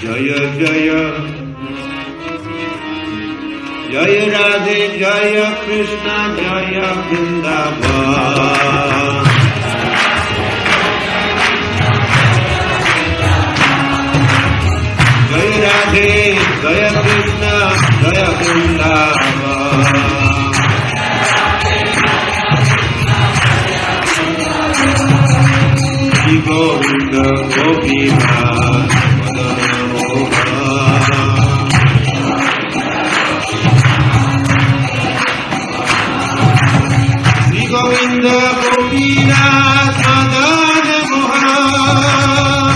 Jaya Jaya Jaya Radhe Jaya Krishna Jaya Vrindavan. Jaya Radhe Jaya Krishna Jaya Vrindavan. Shri Govinda Gopinath Govinda Gopinath Madana Mohan.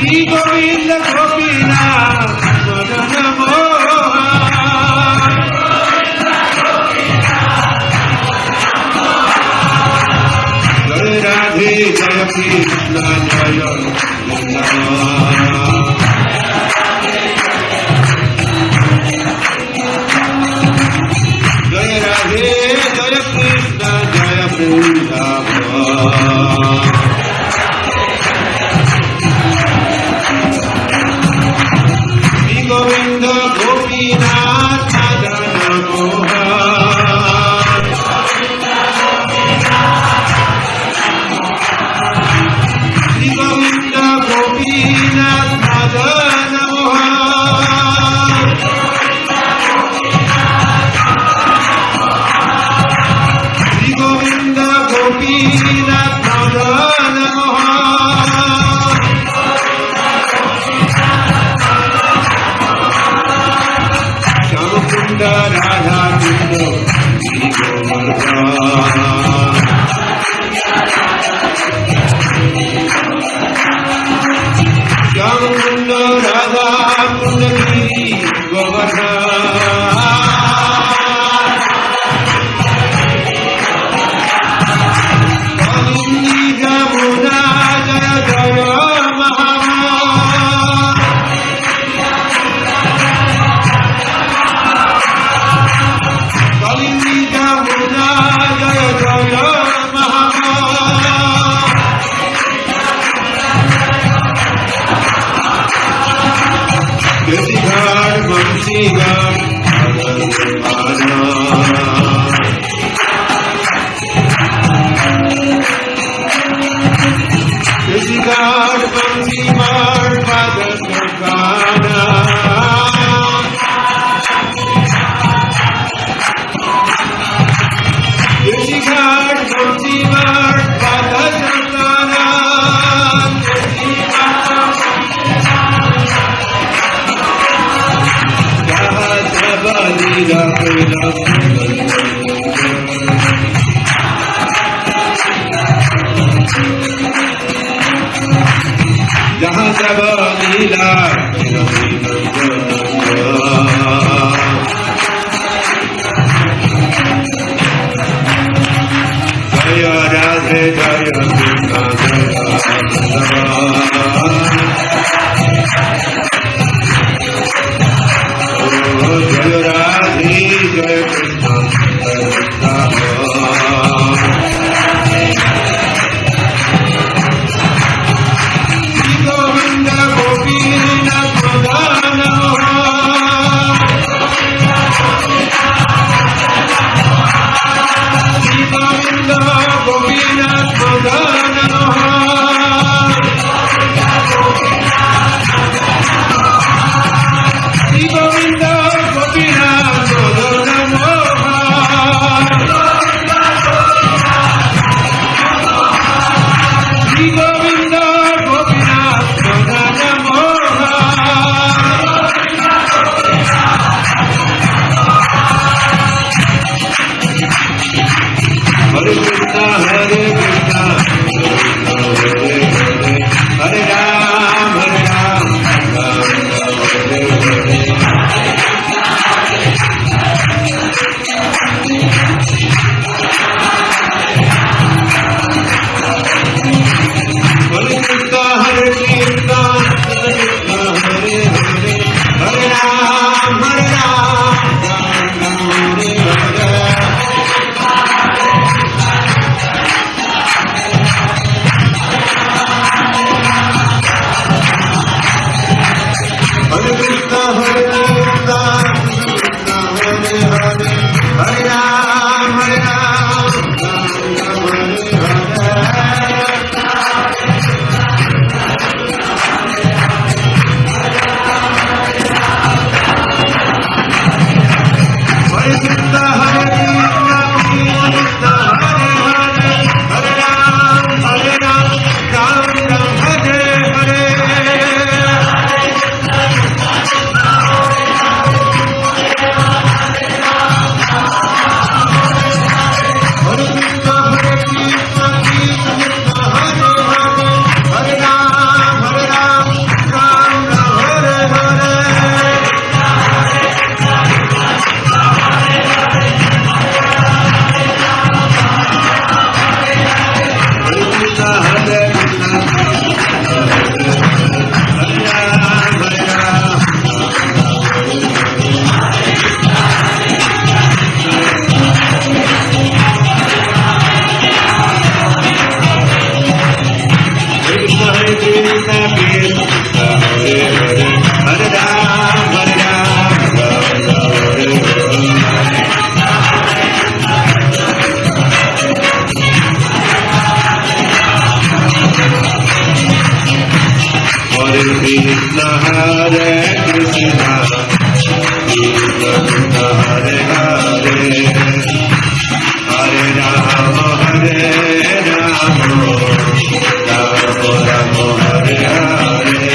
Shri Govinda Gopinath Madana Mohan. Jai Radhe Jai Krishna Jai Vrindavan. Jaya Radhe, Jaya Krishna, Jaya Vrindavan. Shri Govinda Gopinath Madana Mohan. Shri Govinda Gopinath Madana Mohan. Govinda Gopinath Madana Mohan. Shyamkunda Radha Kunda Shri Govardhan. Shyamkunda Radha Kunda Shri Govardhan. Jahan Jaba Lila Jaya Radhe Jaya Krishna Jaya Jaya Radhe Jaya Krishna Govinda Govinda Krishna, Hare Krishna, Krishna Krishna, Hare Hare, Hare Rama, Hare Rama, Rama Rama, Hare Hare.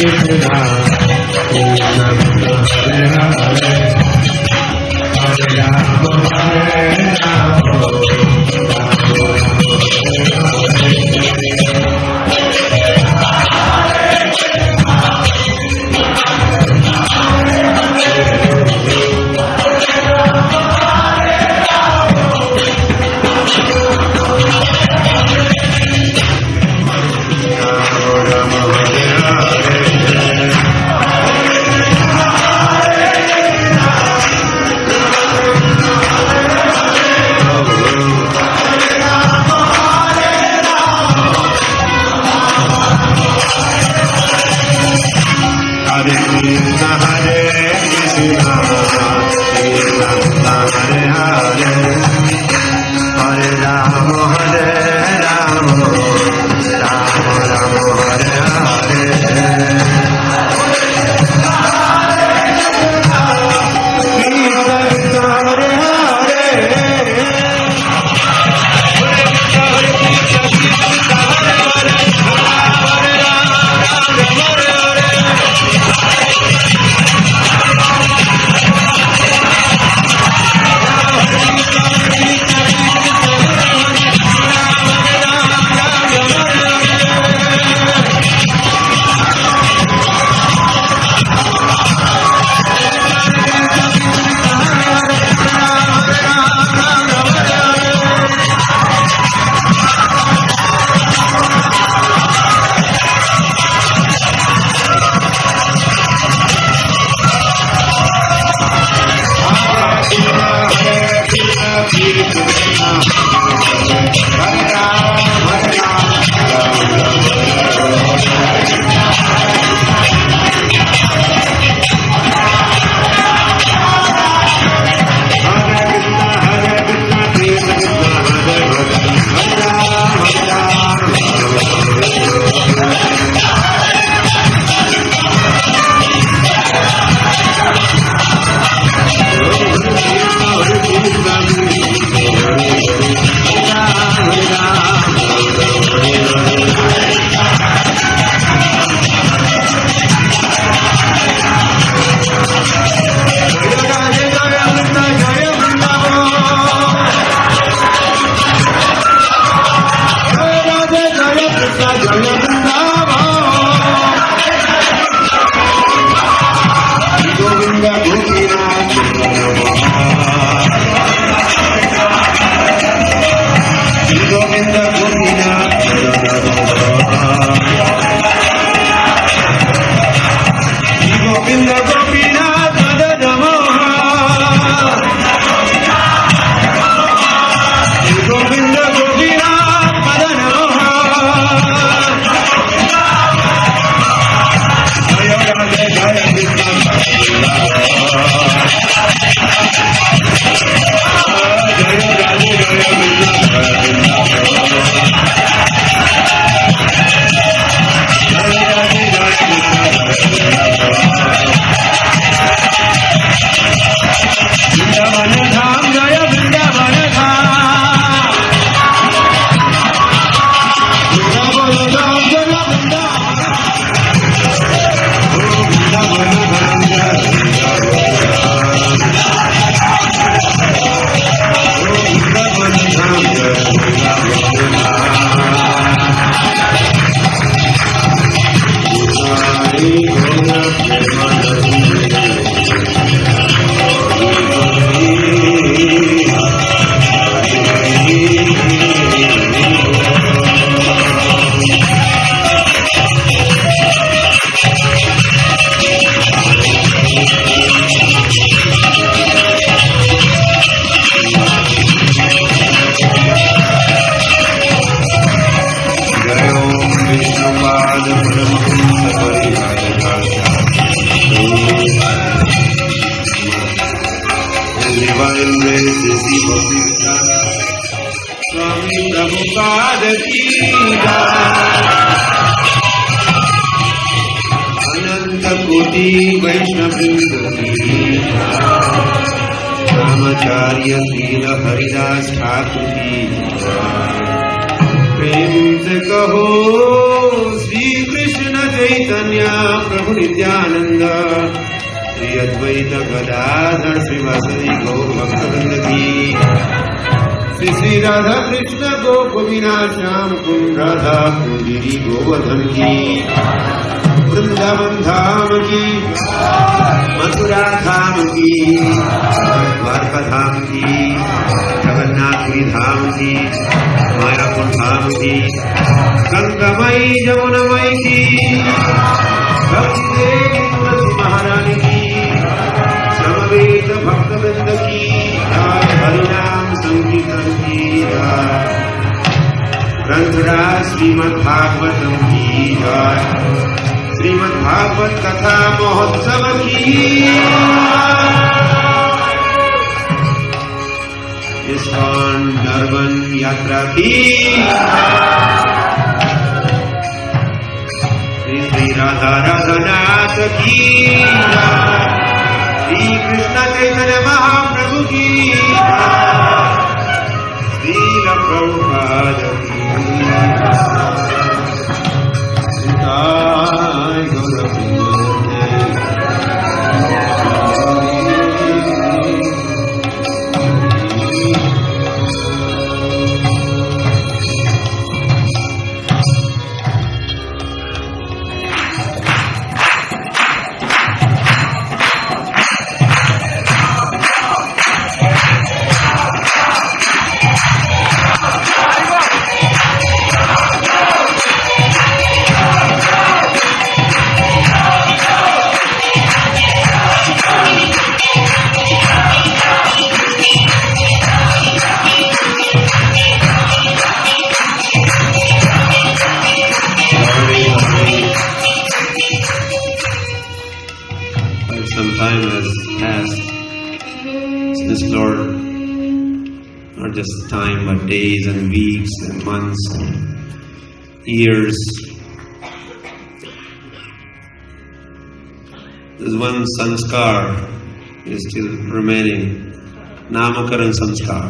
Krishna, Krishna Hare Hare, Hare Rama Hare Rama, Swami Prabhupada ki Ananta Koti Vaishnavrinda ki Ramacharya Lila Haridas Thakur ki प्रेम से कहो Shri Krishna Chaitanya Chaitanya Prabhu Nityananda Shri Advaita Gadadhar Srivasadi Gaur Bhaktivinoda Ki Shri Shri Radha Krishna Gopavina Shyam Kund Radha Kundiri Govardhan Ki Vrindavan Dham Ki Mathura Dham Ki Dwarka Dham Ki Jagannath Puri Dham Ki Mayapur Dham Ki Gangamai Jamunamai Ki Bhakti Devi Tulasi Maharani Ki Samaveta Bhaktivinoda Ki Jai Harinam Sankirtan Ki Jai Granthara Srimad Bhagavatam Ki Jai Srimad Bhagavat Katha Mahotsava Ki ISKCON Durban Yatra Ki Shri Shri Radha Radhanath Ki Shri Krishna Chaitanya Mahaprabhu Ki Lila Prabhupada Ki Jai Some time has passed since Lord, not just time but days and weeks and months and years. There's one sanskar is still remaining, Namakaran sanskar.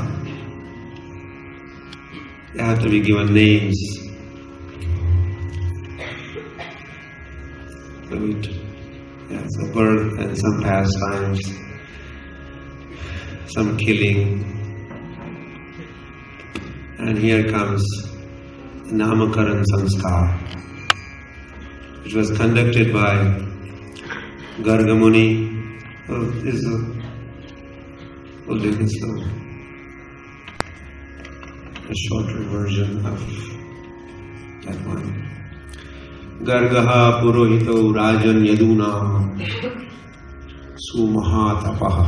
They have to be given names. Some birth and some pastimes, some killing. And here comes Namakaran Sanskar, which was conducted by Gargamuni. We'll do this a shorter version of that one. Gargaha Purohito Rajan Yaduna Sumahatapah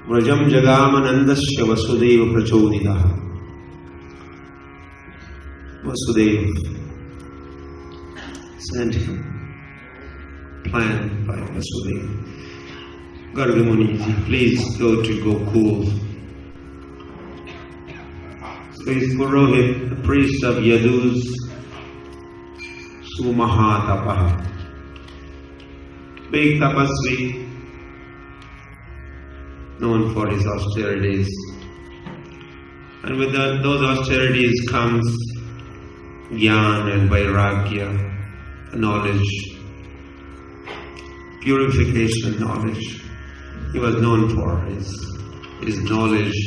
Vrajam Jagamanandasya Vasudeva Prachoditaha. Vasudeva sent him, planned by Vasudeva. Gargamuni, please go to Gokul. So his Purohit, the priest of Yadus, Sumahatapah, big tapasvi, known for his austerities. And with those austerities comes Gyan and Vairagya, knowledge, purification knowledge. He was known for his knowledge.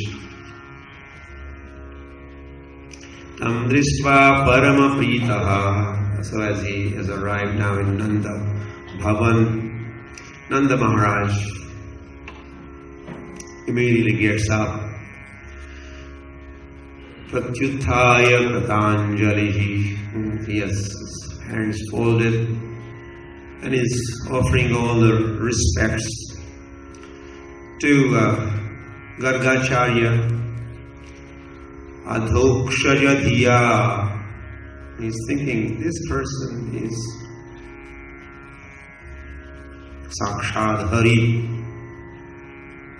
Tam dristva parama pritaha. So as he has arrived now in Nanda Bhavan, Nanda Maharaj immediately gets up. Pratyuthaya Pratanjalihi. He has his hands folded and is offering all the respects to Gargacharya Adhokshaja Dhiya. He's thinking, this person is Sakshad Hari,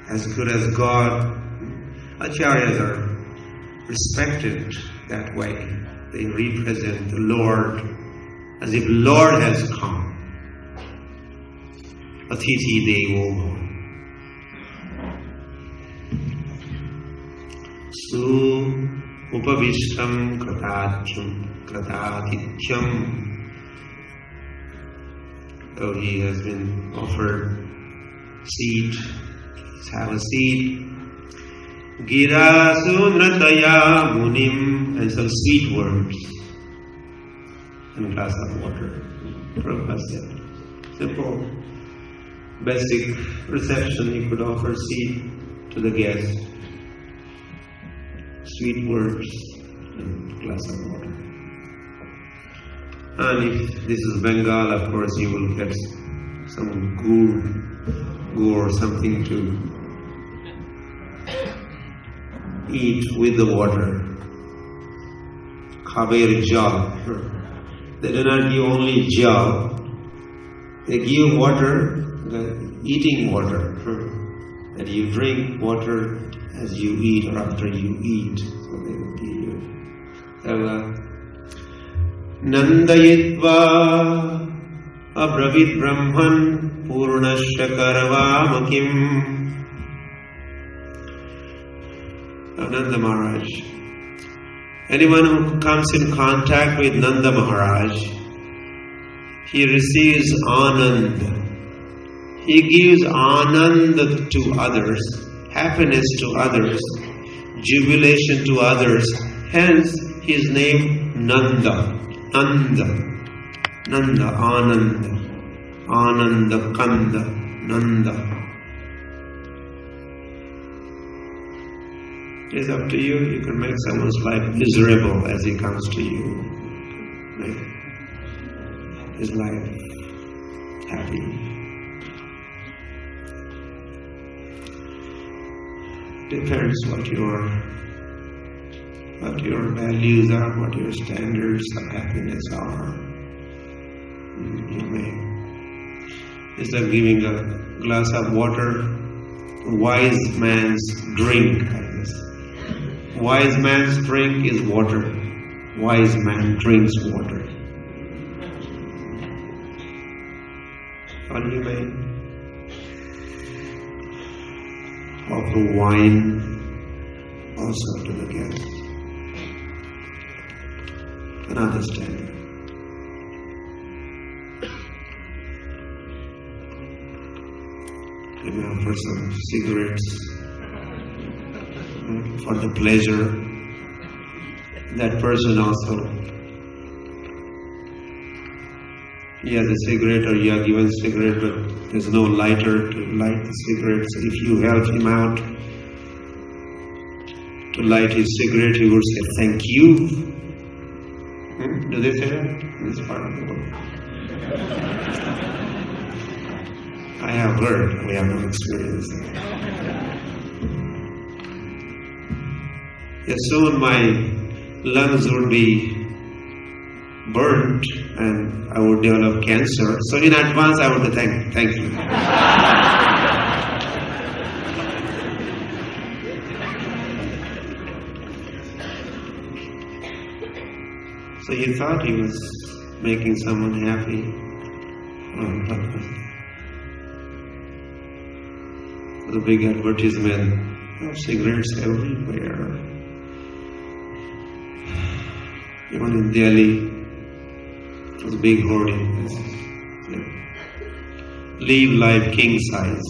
as good as God. Acharyas are respected that way. They represent the Lord as if Lord has come. Atithi Devo. Su Upavishtam Kratatityam So he has been offered seat. Let's have a seat. Gira sunrataya munim, and some sweet words and a glass of water. Prabhupada said, simple, basic reception. You could offer seat to the guest, sweet words and a glass of water. And if this is Bengal, of course, you will get some gur or something to eat with the water. Khaber jal. They do not give only jal. They give water, eating water. That you drink water as you eat or after you eat. So they will give you. Nandayitva abravit brahman purnasya karvamakim. Nanda Maharaj. Anyone who comes in contact with Nanda Maharaj, he receives anand. He gives anand to others, happiness to others, jubilation to others. Hence, his name Nanda. Nanda, Ananda, Ananda Kanda, Nanda. It's up to you. You can make someone's life miserable as he comes to you. Make his life happy. Depends what your values are, what your standards of happiness are. You may. It's like giving a glass of water, a wise man's drink, I guess. Wise man's drink is water. Wise man drinks water. And you may offer wine also to the guest. Another standard. You may offer some cigarettes for the pleasure. That person also, he has a cigarette or you are given a cigarette, but there's no lighter to light the cigarette. So if you help him out to light his cigarette, he would say, "Thank you." Do they say that in this part of the world? I have heard, we have no experience. Yes, soon my lungs would be burnt and I would develop cancer. So in advance I would thank you. So he thought he was making someone happy on purpose. The big advertisement of cigarettes everywhere. Even in Delhi, it was a big hoarding. Live life king size.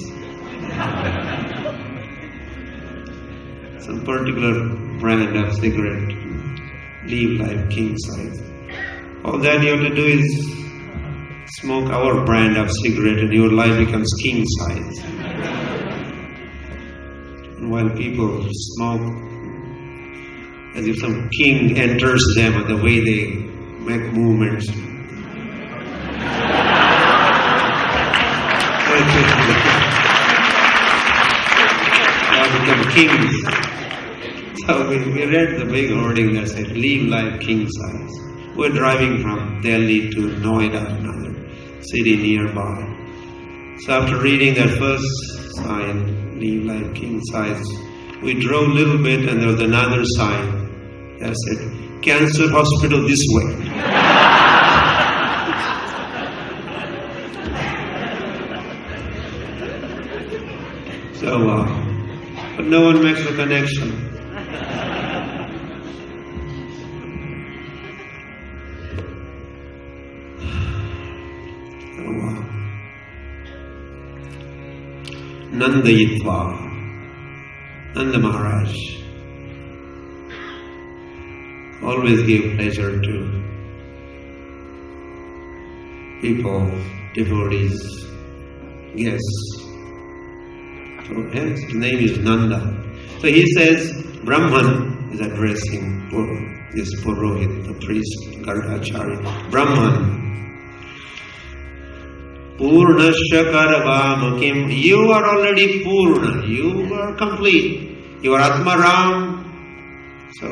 Some particular brand of cigarette. Live life king size. All that you have to do is smoke our brand of cigarette and your life becomes king size. And while people smoke, as if some king enters them and the way they make movements. They become kings. So we read the big hoarding that said, "Live life king size." We're driving from Delhi to Noida, another city nearby. So after reading that first sign, "Live life king size," we drove a little bit and there was another sign that said, "Cancer hospital this way." So, but no one makes the connection. Oh, wow. Nandayitva. Nanda Maharaj always gave pleasure to people, devotees, guests. So hence his name is Nanda. So he says, Brahman is addressing this Purohit, the priest, Gargacharya. Brahman. Purnasya karvamakim. You are already Purna. You are complete. You are Atmaram. So,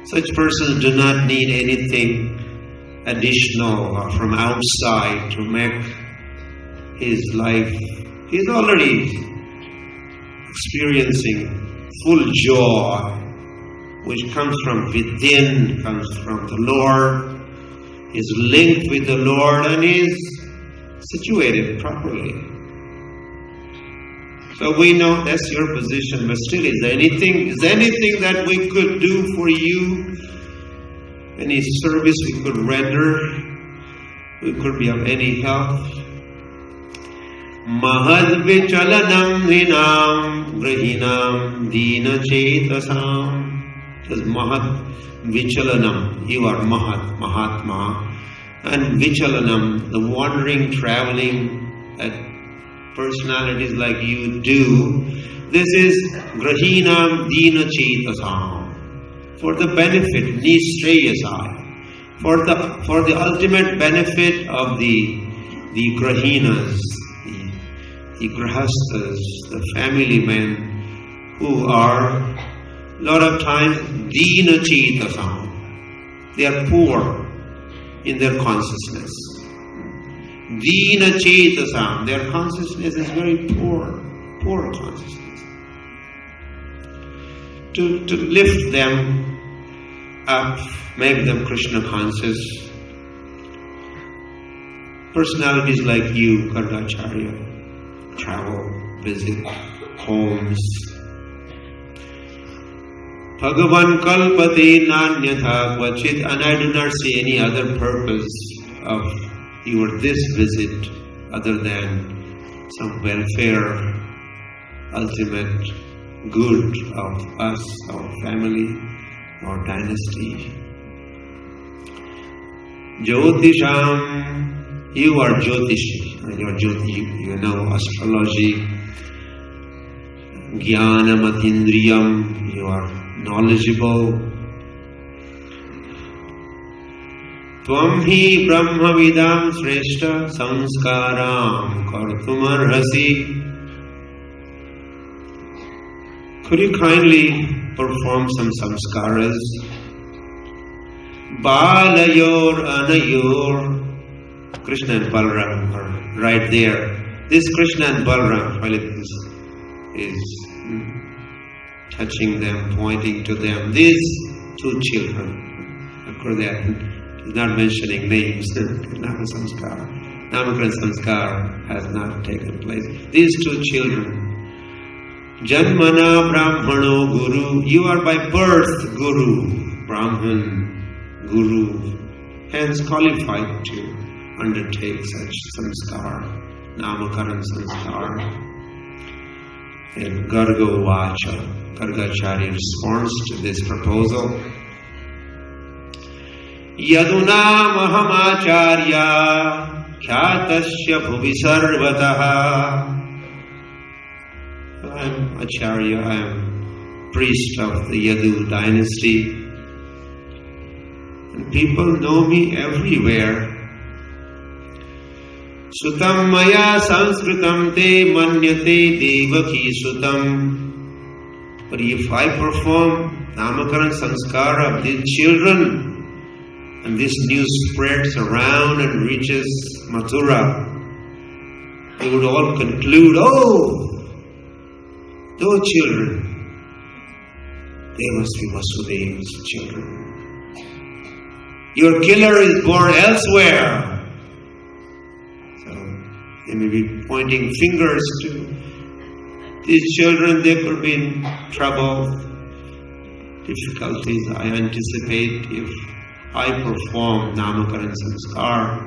such persons do not need anything additional or from outside to make his life. He is already experiencing full joy, which comes from within, comes from the Lord, is linked with the Lord and is situated properly. So we know that's your position, but still, is there anything that we could do for you? Any service we could render? We could be of any help? Mahad vichalanam hinam grahinam dina chetasam. Says Mahad vichalanam. You are Mahad, Mahatma. And vichalanam, the wandering, traveling, that personalities like you do. This is grahinam dina chetasam. For the benefit, nishreyasai. For the ultimate benefit of the grahinas, the grahastas, the family men who are a lot of times dina chetasam. They are poor in their consciousness. Dina chetasam. Their consciousness is very poor consciousness. To lift them up, make them Krishna conscious. Personalities like you, Gargacharya, travel, visit homes. Bhagavan kalpate nanyatha kvachit, and I do not see any other purpose of this visit other than some welfare, ultimate good of us, our family, our dynasty. Jyotisham, you are Jyotishi, you are Jyoti, you know astrology. Jnanamatindriyam, you are knowledgeable. Tvam hi brahmavidam sreshta samskaram kartumarhasi. Could you kindly perform some samskaras? Balayor anayor. Krishna and Balaram are right there. This Krishna and Balaram, while it is touching them, pointing to them, these two children, of course they are not mentioning names, Namakaran Sanskar has not taken place. These two children, Janmana Brahmano Guru, you are by birth Guru, Brahman, Guru, hence qualified to undertake such samskar, Namakaran Sanskar. And Gargo Vacha, Gargacharya responds to this proposal. Yaduna Mahamacharya Kyatasya Bhuvi Sarvataha. I am Acharya, I am priest of the Yadu dynasty. And people know me everywhere. Sutam maya sanskritam te manyate devaki sutam. But if I perform Namakaran Sanskar of these children, and this news spreads around and reaches Mathura, they would all conclude, oh, those children, they must be Vasudeva's children. Your killer is born elsewhere. So they may be pointing fingers to these children. They could be in trouble, difficulties, I anticipate, if I perform Namakaran Sanskar.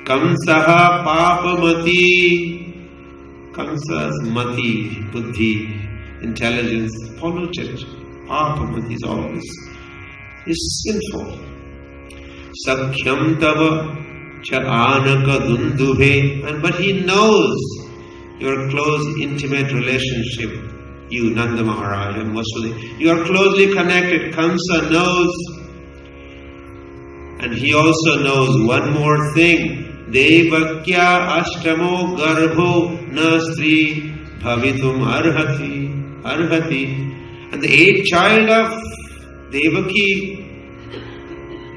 Kamsaha papamati. Kamsa's mati, buddhi, intelligence, polluted. Papamati is always sinful. Sakhyam tava cha anaka dundubhe. But he knows your close, intimate relationship. You, Nanda Maharaj and Vasudeva, you are closely connected. Kamsa knows. And he also knows one more thing. Devakya ashtamo garbho nastri bhavitum arhati. And the 8th child of Devaki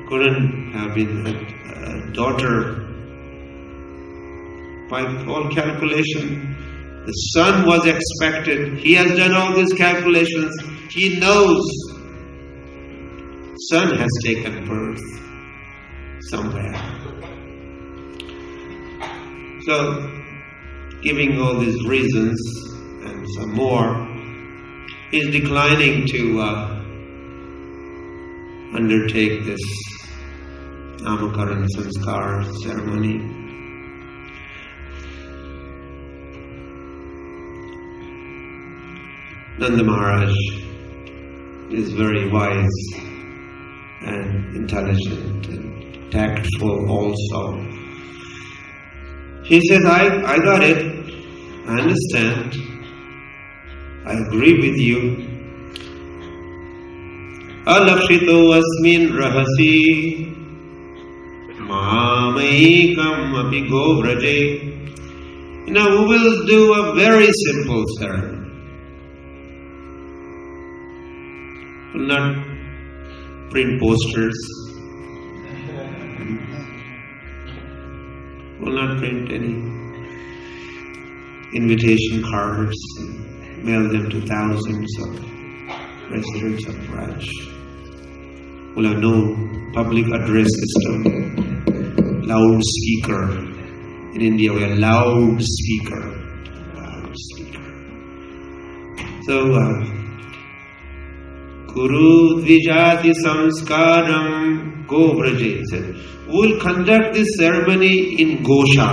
couldn't have been a daughter. By all calculation, the son was expected. He has done all these calculations. He knows son has taken birth somewhere. So, giving all these reasons and some more, he is declining to undertake this Namakaran Sanskar ceremony. Nanda Maharaj is very wise and intelligent and tactful also. He says, I got it, I understand, I agree with you. Alakshito asmin rahasi mamaikam api govraje. Now we will do a very simple ceremony. Will not print posters. Will not print any invitation cards and mail them to thousands of residents of Raj. Will have no public address system, loudspeaker. In India we have loudspeaker. So, Guru Dvijati Samskaram Govraje said, we will conduct this ceremony in Gosha.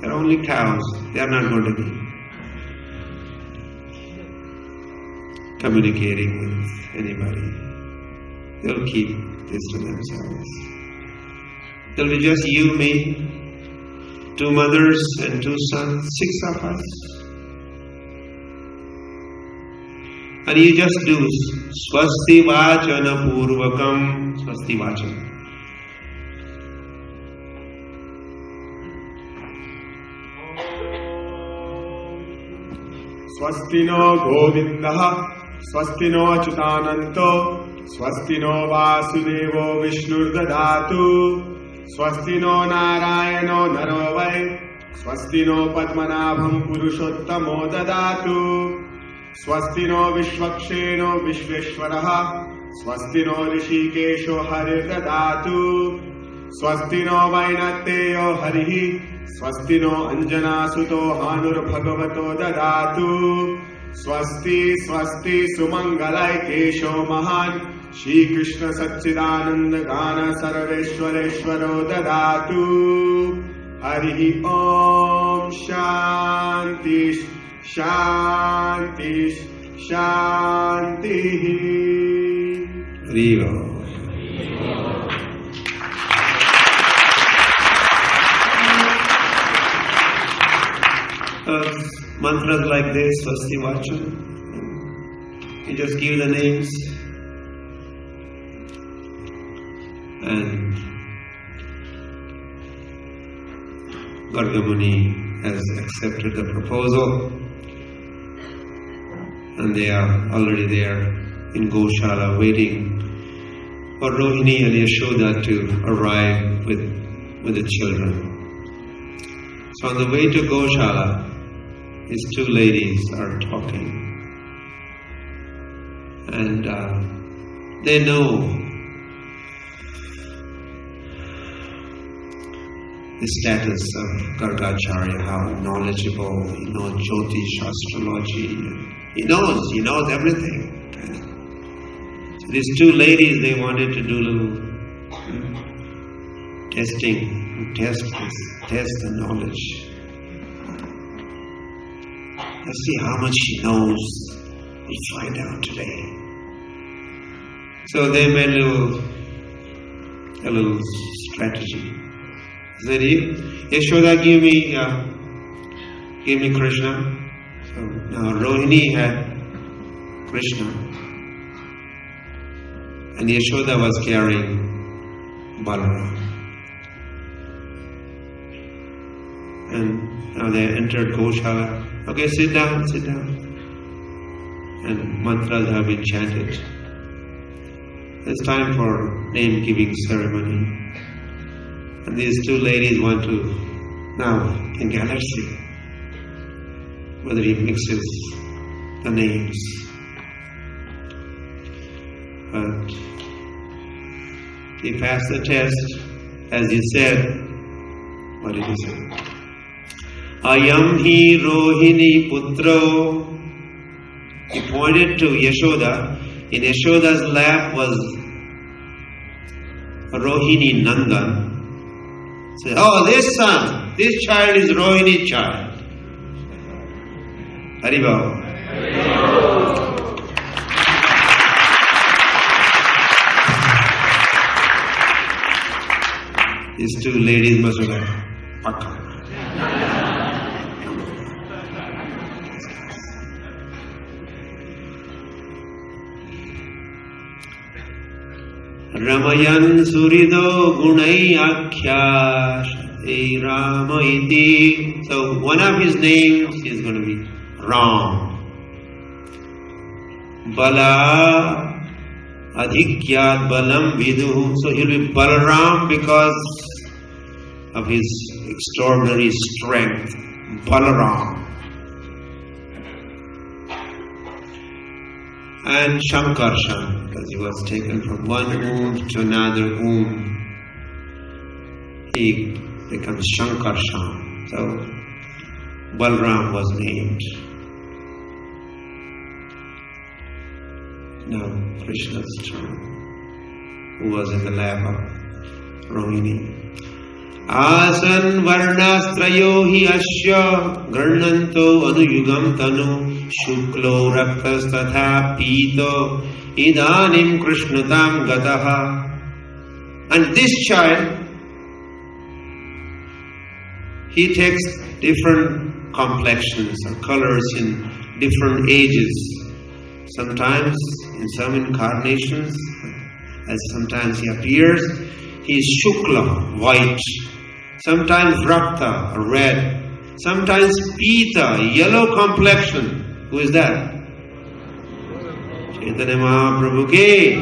They are only cows. They are not going to be communicating with anybody. They will keep this to themselves. There will be just you, me, 2 mothers and 2 sons, 6 of us. And you just do Swasti Vachana Purvakam. Swasti Vachana. Swasti no Govindaha, Swasti no Achutananto, Swasti no Vasudevo Vishnur Dadatu, Swasti no Narayano Narovai, Swasti no Padmanabham Purushottamo Dadatu, Swasti no Vishwaksheno Vishveshwaraha, Swasti no Rishikesho Harir Dadatu, Swasti no Vainateyo Harihi, Swasti no Anjana Suto Hanur Bhagavato Dadatu, Swasti Swasti Sumangalai Kesho Mahan, Shri Krishna Satchidananda Gana Sarveshwareshwaro Dadatu, Harihi Om Shanti Shanti Shanti. Riva. Mantras like this, Swasti Vachana, you just give the names and Gargamuni has accepted the proposal and they are already there in Goshala waiting for Rohini and Yashoda to arrive with the children. So on the way to Goshala, these 2 ladies are talking and they know the status of Gargacharya, how knowledgeable, he knows Jyotish, astrology, he knows everything. So these 2 ladies, they wanted to do a little test the knowledge. Let's see how much he knows. We'll find out today. So they made a little strategy. They said, Yashoda, give me Krishna. So now Rohini had Krishna, and Yashoda was carrying Balaram. And now they entered Goshala. Okay, sit down. And mantras have been chanted. It's time for name-giving ceremony. And these two ladies want to now think, let's see whether he mixes the names. But he passed the test, as he said. What did he say? Ayam hi Rohini putro. He pointed to Yashoda. In Yashoda's lap was Rohini Nandan. Said, oh, this child is Rohini child. Haribol. These two ladies must have like, Pakka. Ramayan Surido Gunai Akhya Shate Rama Iti. So one of his names is going to be Ram. Bala Adhikyat Balam Viduhu. So he'll be Balaram because of his extraordinary strength. Balaram. And Shankarshan, because he was taken from one womb to another womb. He becomes Shankarshan. So Balram was named. Now Krishna's turn, who was in the lap of Rohini. Asan varnastrayo hi asya garnanto anuyugam tanu shuklo raktas tatha pito idanim krishnatam gataha. And this child, he takes different complexions or colors in different ages. Sometimes, in some incarnations, as sometimes he appears, he is Shukla, white. Sometimes Rakta, red. Sometimes Pita, yellow complexion. Who is that? Chaitanya Mahaprabhu ki.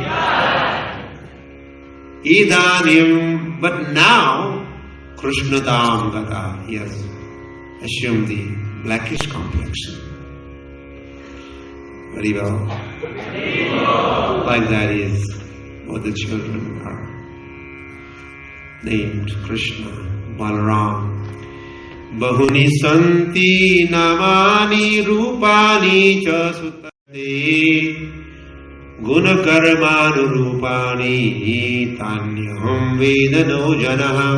Idanim. But now, Krishnatam Gata. He has assumed the blackish complexion. Very well. Like that is what the children are named Krishna, Balaram. Bahuni santi namani rupani cha sutate gunakarmanu rupani tanyaham vedano janaha.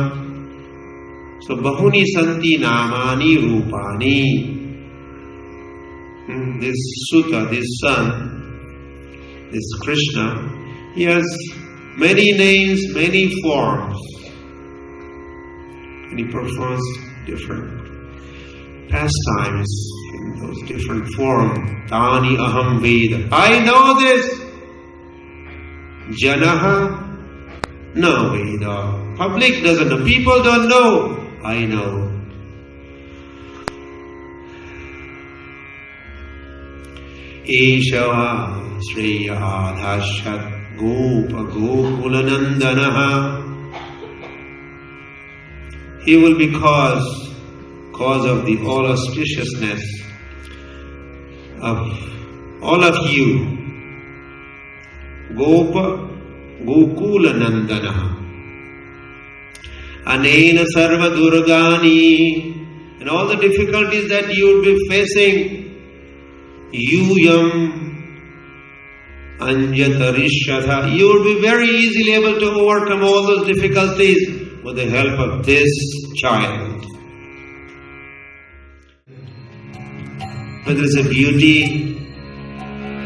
So bahuni santi namani rupani. This Sutta, this son, this Krishna, he has many names, many forms. And he performs different pastimes in those different forms. Tani aham veda. I know this. Janaha, no veda. Public doesn't know. People don't know. I know. Eshava Sriya Adhashat Gopa Gokulanandanaha. He will be cause of the all auspiciousness of all of you. Gopa Gokulanandanaha. Anena Sarva Durgani. And all the difficulties that you will be facing. Yuyam Anjatarishatha. You will be very easily able to overcome all those difficulties with the help of this child. Whether it's a beauty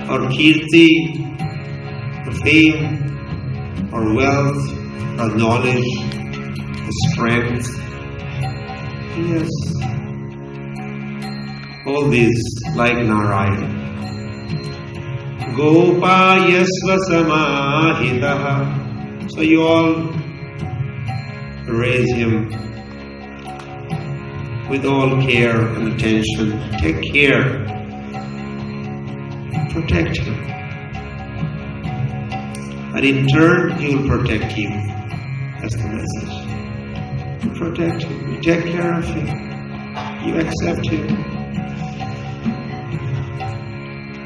or kirti, or fame, or wealth, or knowledge, or strength. Yes. All these like Narayana. Gopa yasva samahitaha. So you all raise him with all care and attention. Take care. Protect him. And in turn, he will protect you. That's the message. You protect him. You take care of him. You accept him.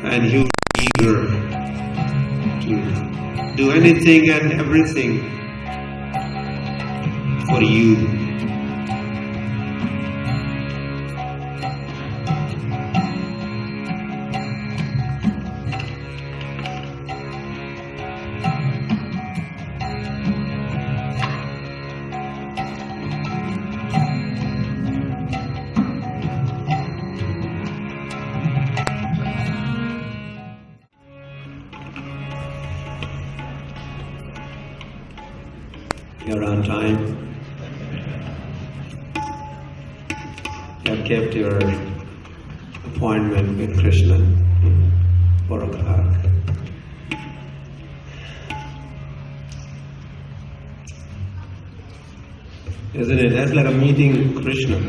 And he will be eager to do anything and everything for you. You're on time. You have kept your appointment with Krishna, 4 o'clock. Isn't it? That's like a meeting with Krishna.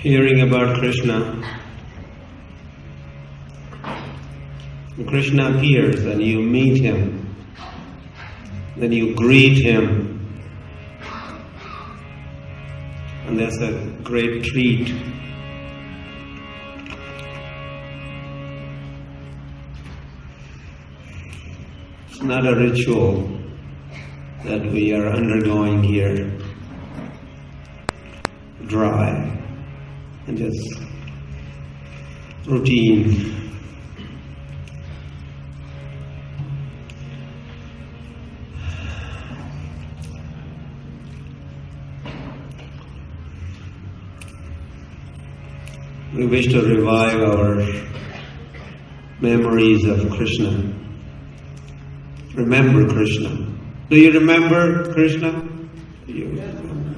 Hearing about Krishna. Krishna appears and you meet him, then you greet him, and that's a great treat. It's not a ritual that we are undergoing here, dry and just routine. We wish to revive our memories of Krishna. Remember Krishna. Do you remember Krishna? Do you remember?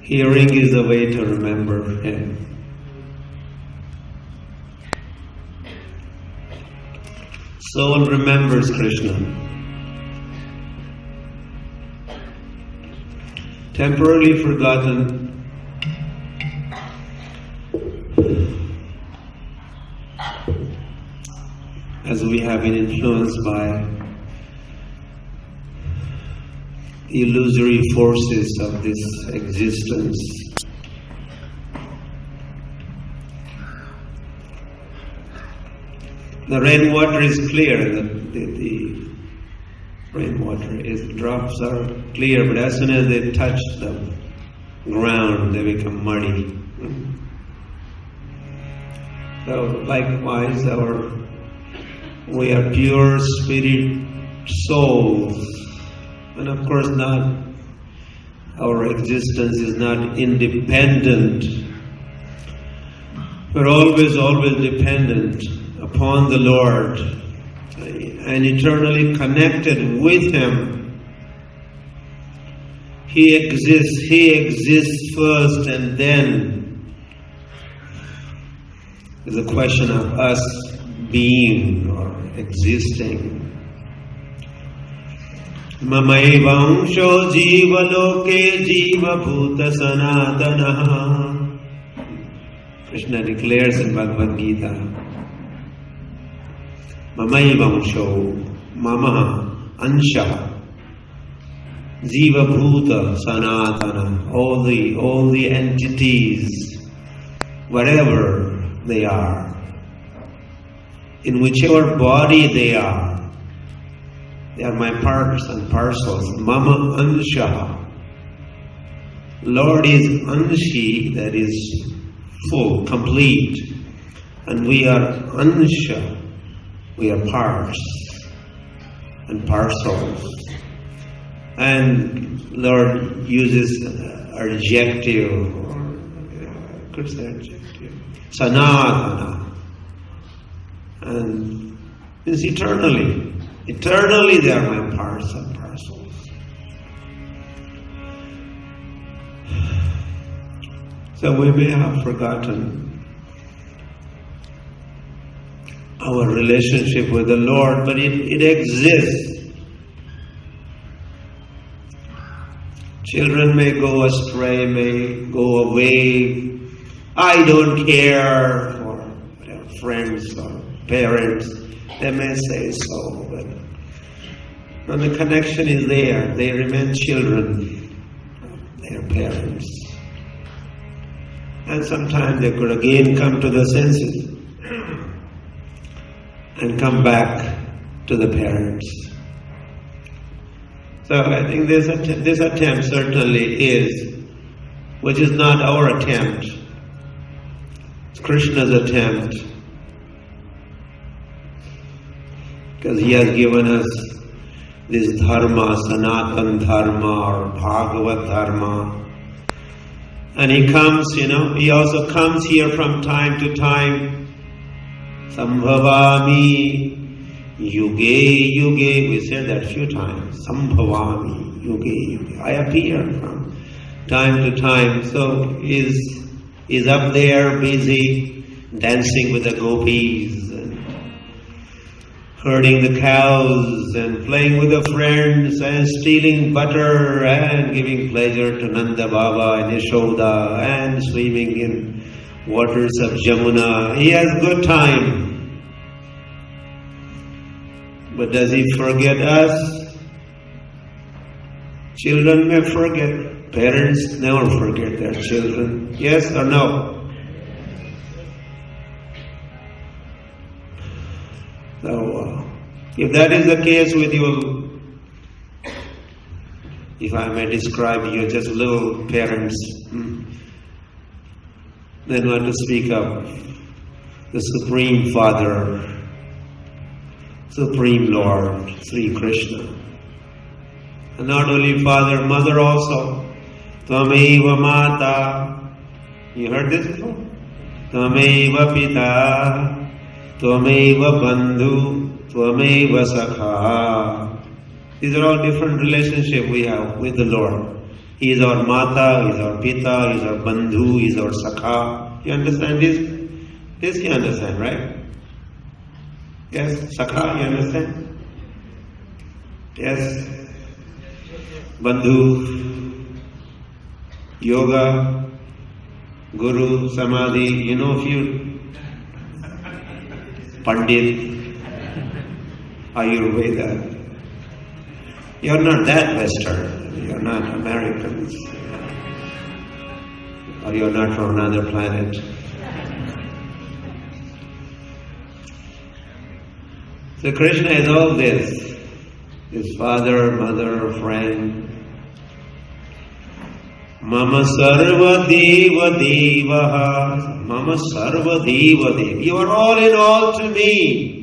Hearing is the way to remember him. Soul remembers Krishna. Temporarily forgotten, as we have been influenced by the illusory forces of this existence. The rainwater is clear, the rainwater drops are clear, but as soon as they touch the ground, they become muddy. So likewise, we are pure spirit souls, and of course our existence is not independent. We're always dependent upon the Lord and eternally connected with Him. He exists first, and then is a question of us being or existing. Mamaevansho jiva loke jiva bhuta sanatana. Krishna declares in Bhagavad Gita, Mamaevansho, Mama, Ansha, Jiva Bhuta Sanatana, all the entities, wherever they are, in whichever body they are my parts and parcels. Mama Ansha. Lord is Anshi, that is full, complete. And we are ansha, we are parts and parcels. And Lord uses adjective, Krishna adjective, sanatana. And it's eternally. Eternally they are my parts and parcels. So we may have forgotten our relationship with the Lord, but it exists. Children may go astray, may go away. I don't care for whatever, friends or parents. They may say so, but when the connection is there, they remain children of their parents. And sometimes they could again come to the senses and come back to the parents. So I think this attempt certainly is, which is not our attempt. It's Krishna's attempt. Because he has given us this dharma, Sanatan dharma or Bhagavat dharma. And he comes, he also comes here from time to time. Sambhavami yuge yuge. We said that a few times. Sambhavami yuge yuge. I appear from time to time. So he's up there busy dancing with the gopis and herding the cows and playing with the friends and stealing butter and giving pleasure to Nanda Baba and Yashoda and swimming in waters of Jamuna. He has good time. But does he forget us? Children may forget. Parents never forget their children. Yes or no? So, if that is the case with you, if I may describe you just little parents, then want to speak of the Supreme Father, Supreme Lord, Sri Krishna. And not only Father, Mother also. Tvameva Mata. You heard this before? Tvameva Pita. Tvameva Bandhu. Tvameva Sakha. These are all different relationships we have with the Lord. He is our Mata, He is our Pita, He is our Bandhu, He is our Sakha. You understand this? This you understand, right? Yes? Sakha, you understand? Yes? Bandhu, Yoga, Guru, Samadhi, a few Pandit, Ayurveda. You're not that Western. You're not Americans. Or you're not from another planet. So Krishna is all this. His father, mother, friend. Mama sarva deva devaha. Mama sarva deva deva. You are all in all to me.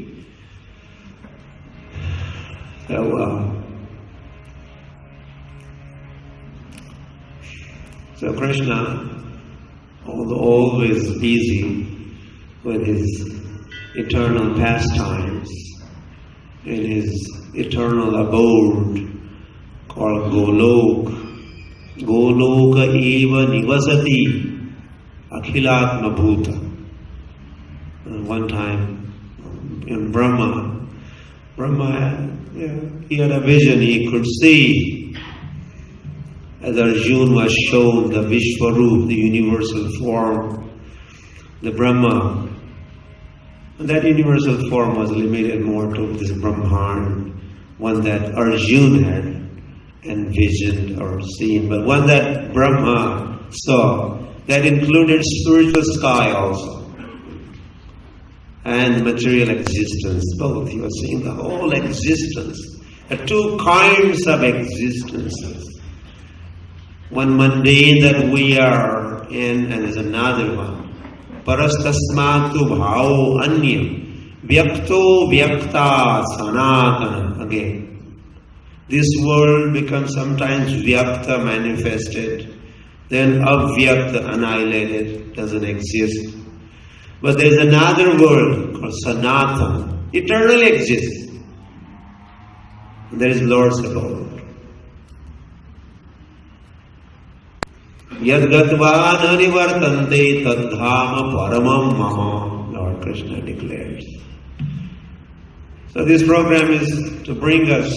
So Krishna, although always busy with his eternal pastimes, in his eternal abode called Golok, Goloka eva nivasati akhilatma bhuta. One time in Brahma, he had a vision. He could see, as Arjuna was shown, the Vishwarup, the universal form, the Brahma. And that universal form was limited more to this Brahman, one that Arjuna had envisioned or seen, but one that Brahma saw, that included spiritual sky also, and material existence, both. He was seeing the whole existence, the two kinds of existences. One mundane that we are in, and there's another one parastasmatu bhavo anya vyakto vyakta sanatana. Again, this world becomes sometimes vyakta, manifested, then avyakta, annihilated, doesn't exist. But there's another world called sanatana, eternally exists. There is Lord's abode. Yadgatva nanivartante tadhama paramam mama, Lord Krishna declares. So this program is to bring us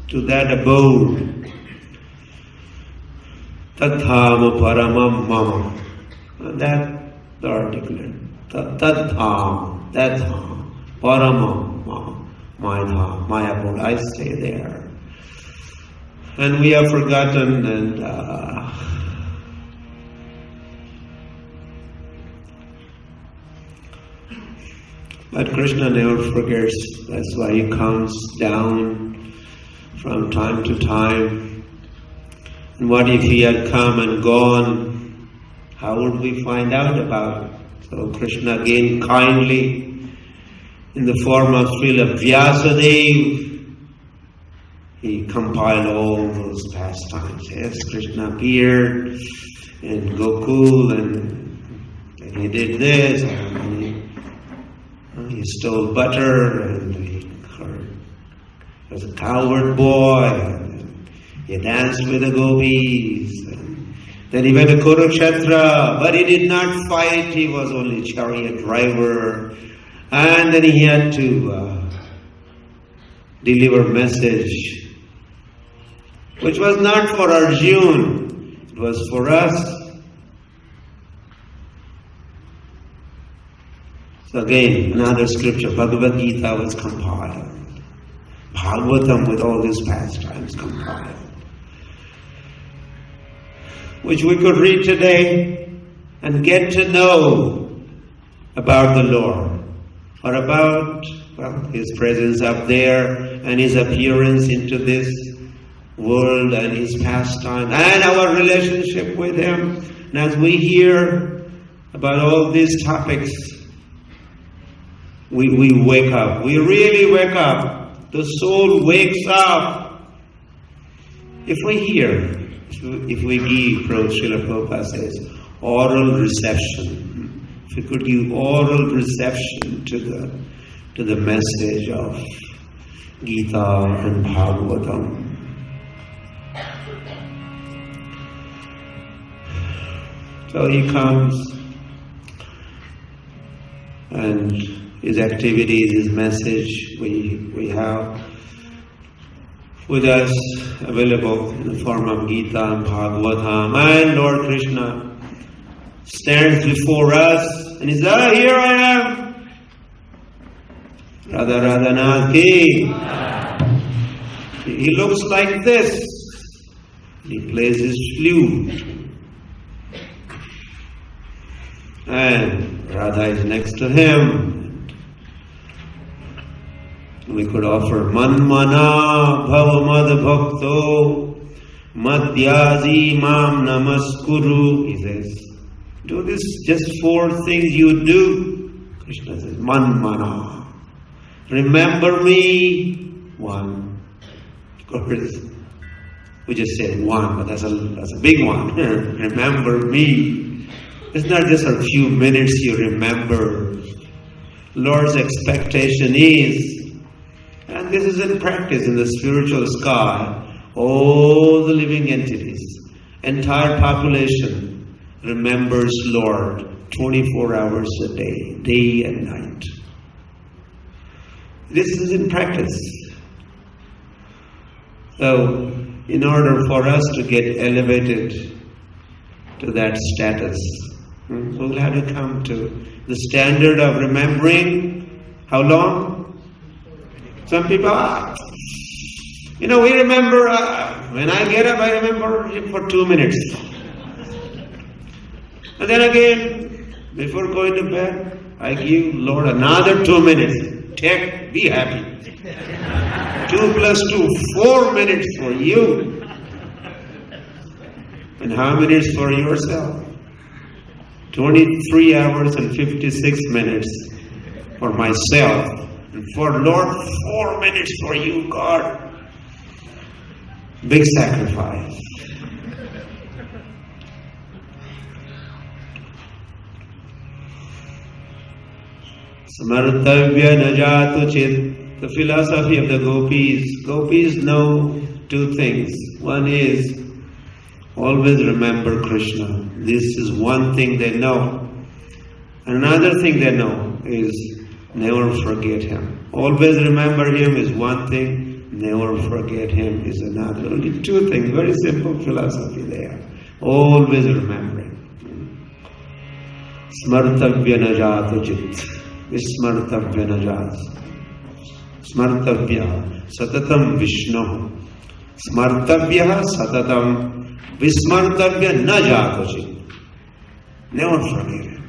to that abode. Tadhama paramam mama. And that Lord declared. Tadhama, that dham, paramam mama, my dham, my abode. I stay there. And we have forgotten and but Krishna never forgets. That's why he comes down from time to time. And what if he had come and gone? How would we find out about it? So Krishna again kindly, in the form of Srila Vyasadeva, he compiled all those pastimes. Yes, Krishna appeared in Gokul and he did this and he stole butter and he was a coward boy and he danced with the gopis and then he went to Kurukshetra, but he did not fight, he was only chariot driver, and then he had to deliver message which was not for Arjuna, it was for us. So again, another scripture, Bhagavat Gita was compiled. Bhagavatam with all these pastimes compiled. Which we could read today and get to know about the Lord. Or about, His presence up there and His appearance into this world and His pastime and our relationship with Him. And as we hear about all these topics, we wake up. We really wake up. The soul wakes up. If we hear, if we give, Srila Prabhupada says, oral reception. If we could give oral reception to the message of Gita and Bhagavatam. So he comes and his activities, his message, we have with us available in the form of Gita and Bhagavatam. And Lord Krishna stands before us and he says, here I am. Radha Radhanath ki. He looks like this. He plays his flute. And Radha is next to him. We could offer Manmana Bhavamad Bhakto Madhyazi Mam Namaskuru. He says, do this, just 4 things you do. Krishna says, Manmana. Remember me. 1. Of course, we just said 1, but that's a big one. Remember me. It's not just a few minutes you remember. Lord's expectation is, and this is in practice in the spiritual sky, all the living entities, entire population remembers Lord 24 hours a day, day and night. This is in practice. So, in order for us to get elevated to that status, we'll have to come to the standard of remembering how long? Some people, we remember, when I get up, I remember him for 2 minutes. And then again, before going to bed, I give Lord another 2 minutes. Take, be happy. 2 plus 2, 4 minutes for you. And how many minutes for yourself? 23 hours and 56 minutes for myself, and for Lord, 4 minutes for you, God. Big sacrifice. Smartavya najatu chit. The philosophy of the gopis. Gopis know two things. One is always remember Krishna. This is one thing they know. Another thing they know is never forget him. Always remember him is one thing, never forget him is another. Only two things, very simple philosophy there. Always remembering. Smartavya najatu chit. Vismartavya najat. Smartavya satatam Vishnu. Smartavya satatam Vismartavya najatu. Never forget it.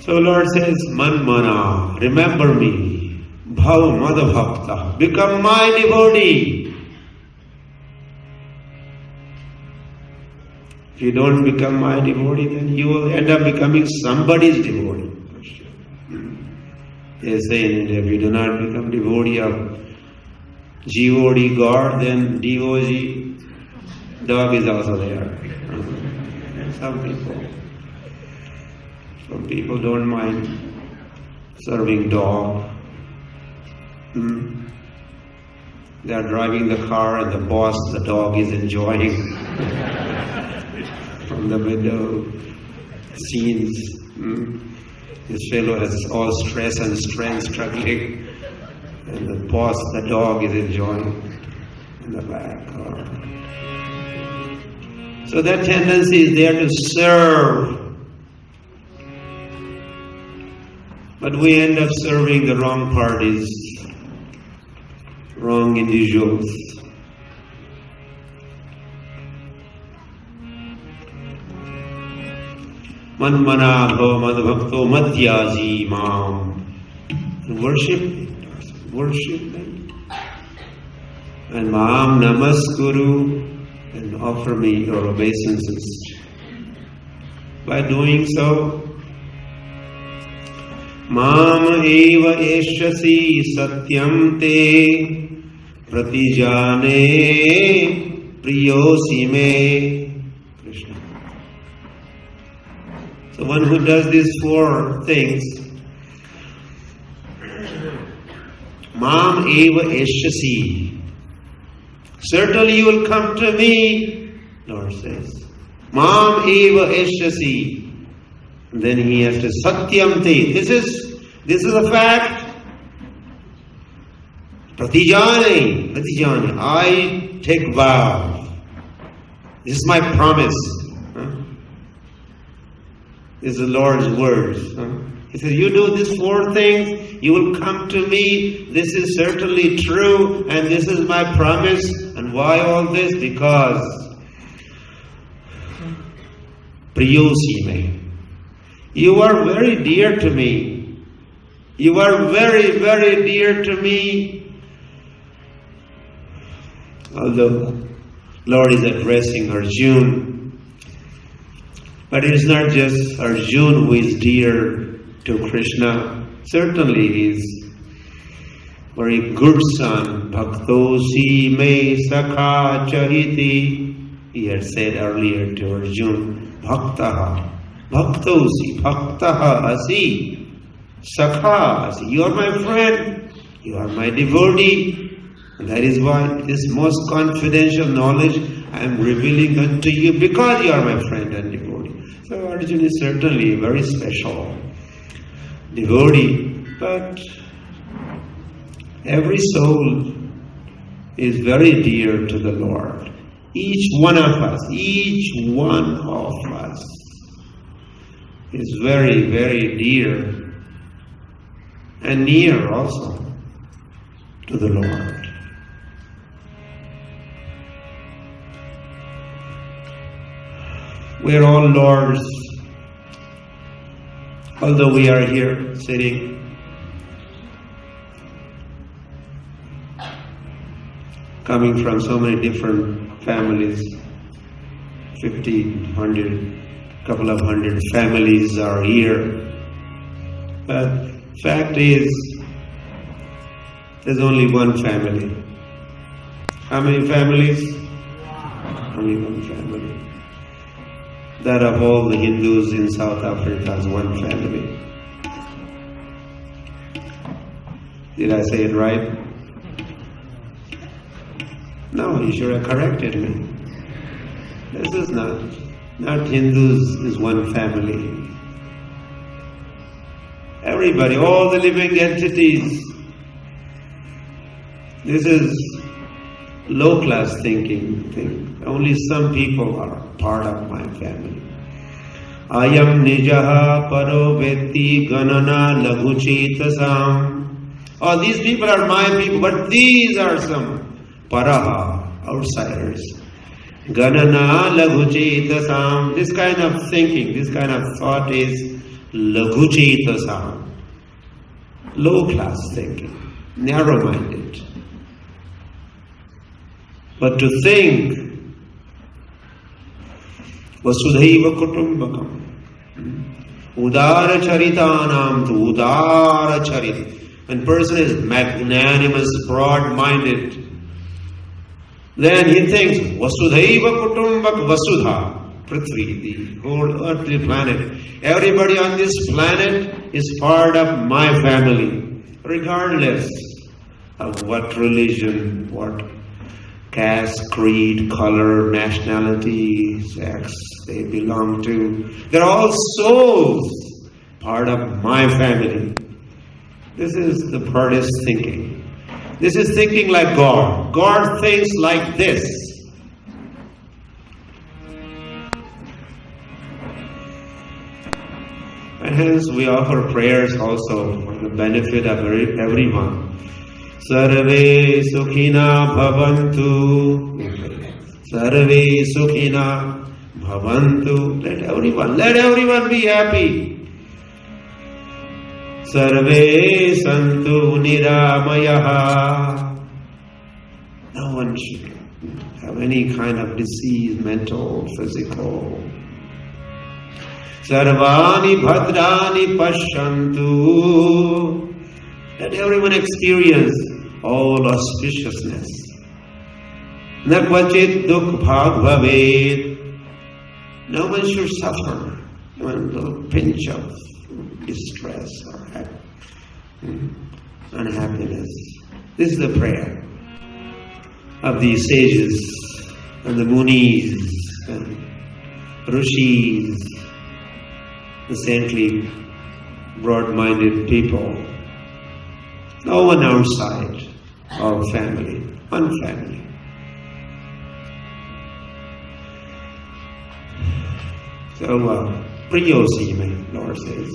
So Lord says, Manmana, remember me. Bhav madbhakta, become my devotee. If you don't become my devotee, then you will end up becoming somebody's devotee. They say in India, if you do not become devotee of GOD God, then DOG dog is also there. Some people don't mind serving dog. They are driving the car and the dog is enjoying from the window scenes. This fellow has all stress and strain struggling, and the dog is enjoying in the back car. So that tendency is there to serve. But we end up serving the wrong parties, wrong individuals. Manmana bhava madbhakto madhyaji mam. Worship me. And mam namaskuru, and offer me your obeisances. By doing so, Mam eva eshasi satyam te pratijane priyosi me. Krishna. So one who does these four things, Mam eva eshasi. Certainly you will come to me, Lord says. Mam eva eshasi. Then he has to satyam te. This is a fact. Pratijane. I take vow. This is my promise. This is the Lord's words. He says, you do these four things, you will come to me. This is certainly true, and this is my promise. And why all this? Because priyosi me. You are very dear to me. You are very, very dear to me. Although Lord is addressing Arjuna, but it is not just Arjuna who is dear to Krishna. Certainly he is very good son. Bhaktosi me sakha chahiti. He had said earlier to Arjuna, Bhaktaha. Bhaktosi, bhaktaha asi, sakha asi. You are my friend, you are my devotee. And that is why this most confidential knowledge I am revealing unto you, because you are my friend and devotee. So Arjuna is certainly a very special devotee, but every soul is very dear to the Lord. Each one of us is very, very dear and near also to the Lord. We are all Lord's, although we are here sitting, coming from so many different families, couple of hundred families are here. But fact is, there's only one family. How many families? Only one family. That of all the Hindus in South Africa is one family. Did I say it right? No, you should have corrected me. This is not Hindus is one family. Everybody, all the living entities. This is low-class thinking. Only some people are part of my family. Ayam nijaha paro vetti ganana laghuchitasam. Oh, these people are my people, but these are some paraha, outsiders. Ganana laghuchitasam. This kind of thinking, this kind of thought is laghuchitasam. Low-class thinking, narrow-minded. But to think vasudhaiva kutumbakam udara charitanam tu udara charit. When person is magnanimous, broad-minded, then he thinks vasudhaiva kutumbak vasudha prithvi, the whole earthly planet. Everybody on this planet is part of my family, regardless of what religion, what caste, creed, color, nationality, sex they belong to. They're all souls, part of my family. This is the Buddhist thinking. This is thinking like God. God thinks like this. And hence we offer prayers also for the benefit of everyone. Sarve Sukhina Bhavantu. Sarve Sukhina Bhavantu. Let everyone be happy. Sarve Santu Niramayaha. No one should have any kind of disease, mental, physical. Sarvani Bhadrani Pashyantu. Let everyone experience all auspiciousness. Narvachit dukh bhag bhavet. No one should suffer one little pinch of distress or unhappiness. This is the prayer of these sages and the munis and rishis, the saintly, broad-minded people. No one outside our family, one family. So, Priyosi, my Lord says,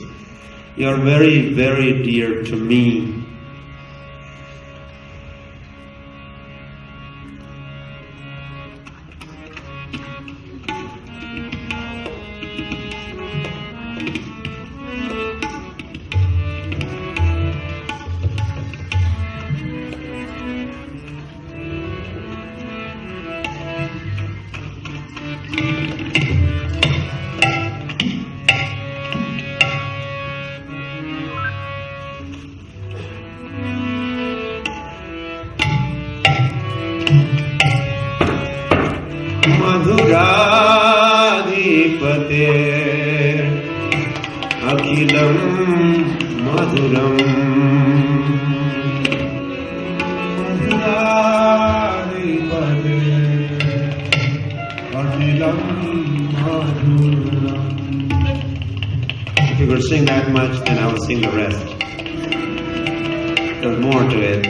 you are very, very dear to me. Madhuradhipate Akhilam Madhuram Madhuradhipate Akhilam Madhuram. If you could sing that much, then I will sing the rest. There's more to it.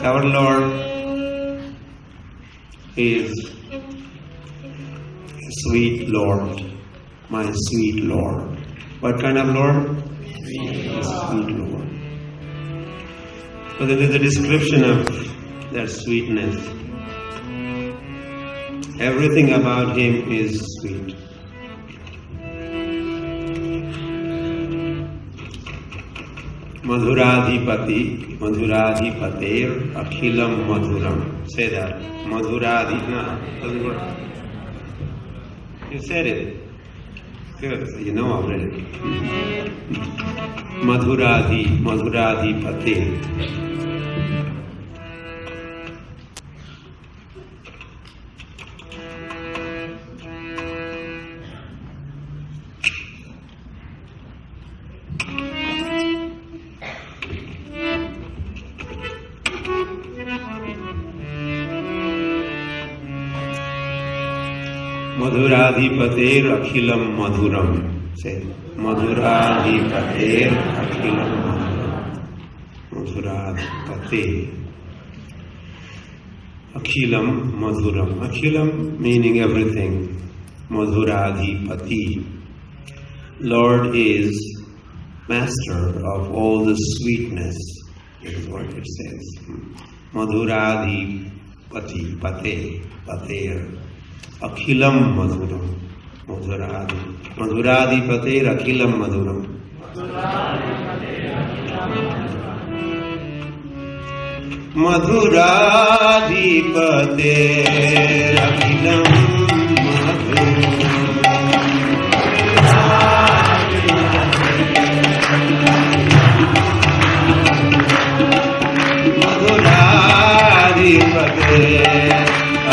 Our Lord is a sweet Lord, my sweet Lord. What kind of Lord? Sweet Lord. But it is a description of that sweetness. Everything about Him is sweet. Madhuradhipati, Madhuradhipater, Akhilam Madhuram. Say that. Madhuradhi, no, doesn't work. You said it. Good, so you know already. Madhuradhipate. Madhuradhipater Akhilam Madhuram. Say, Madhuradhipater Akhilam Madhuram. Madhuradhipate. Akhilam Madhuram. Akhilam meaning everything. Madhuradhipati. Lord is master of all the sweetness. Is what it says. Madhuradhipati. Pate. Pater. Akhilam Madhuram. Madhuradhi. Madhuradhipater Akhilam Madhuram. Madhuradhipater Akhilam Madhuram. Madhuradhipater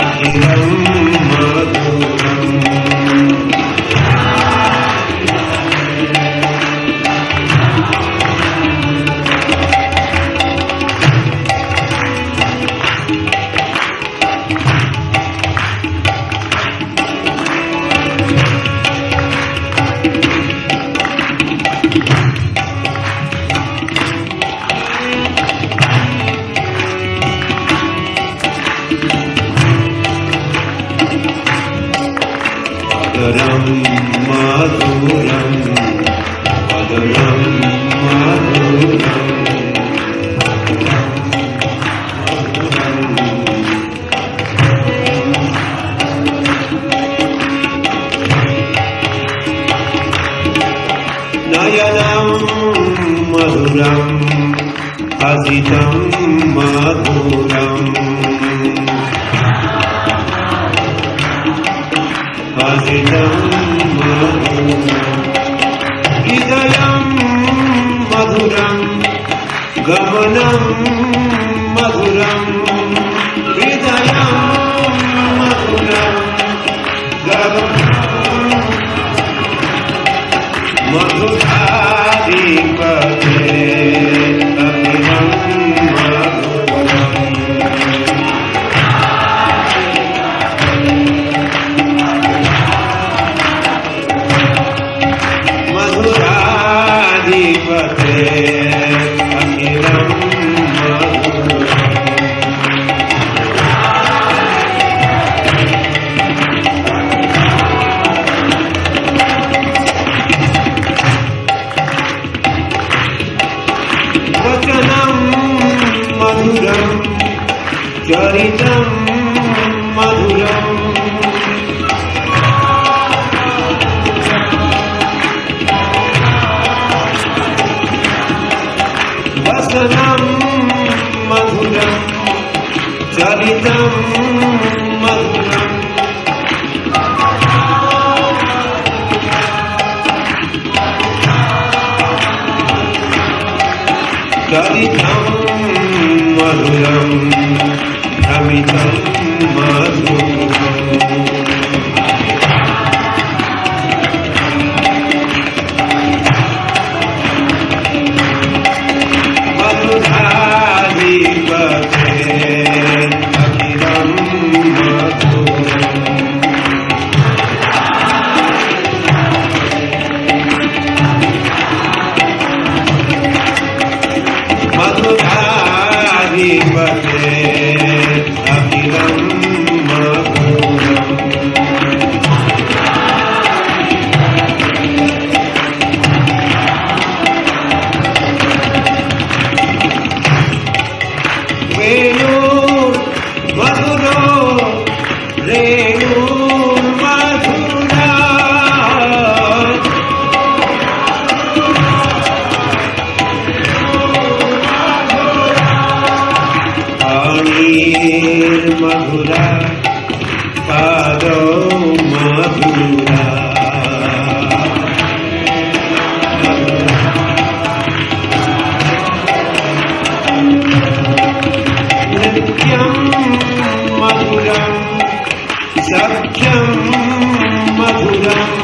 Akhilam madhura, pado madhura. Nityam madhuram, sakyam madhuram.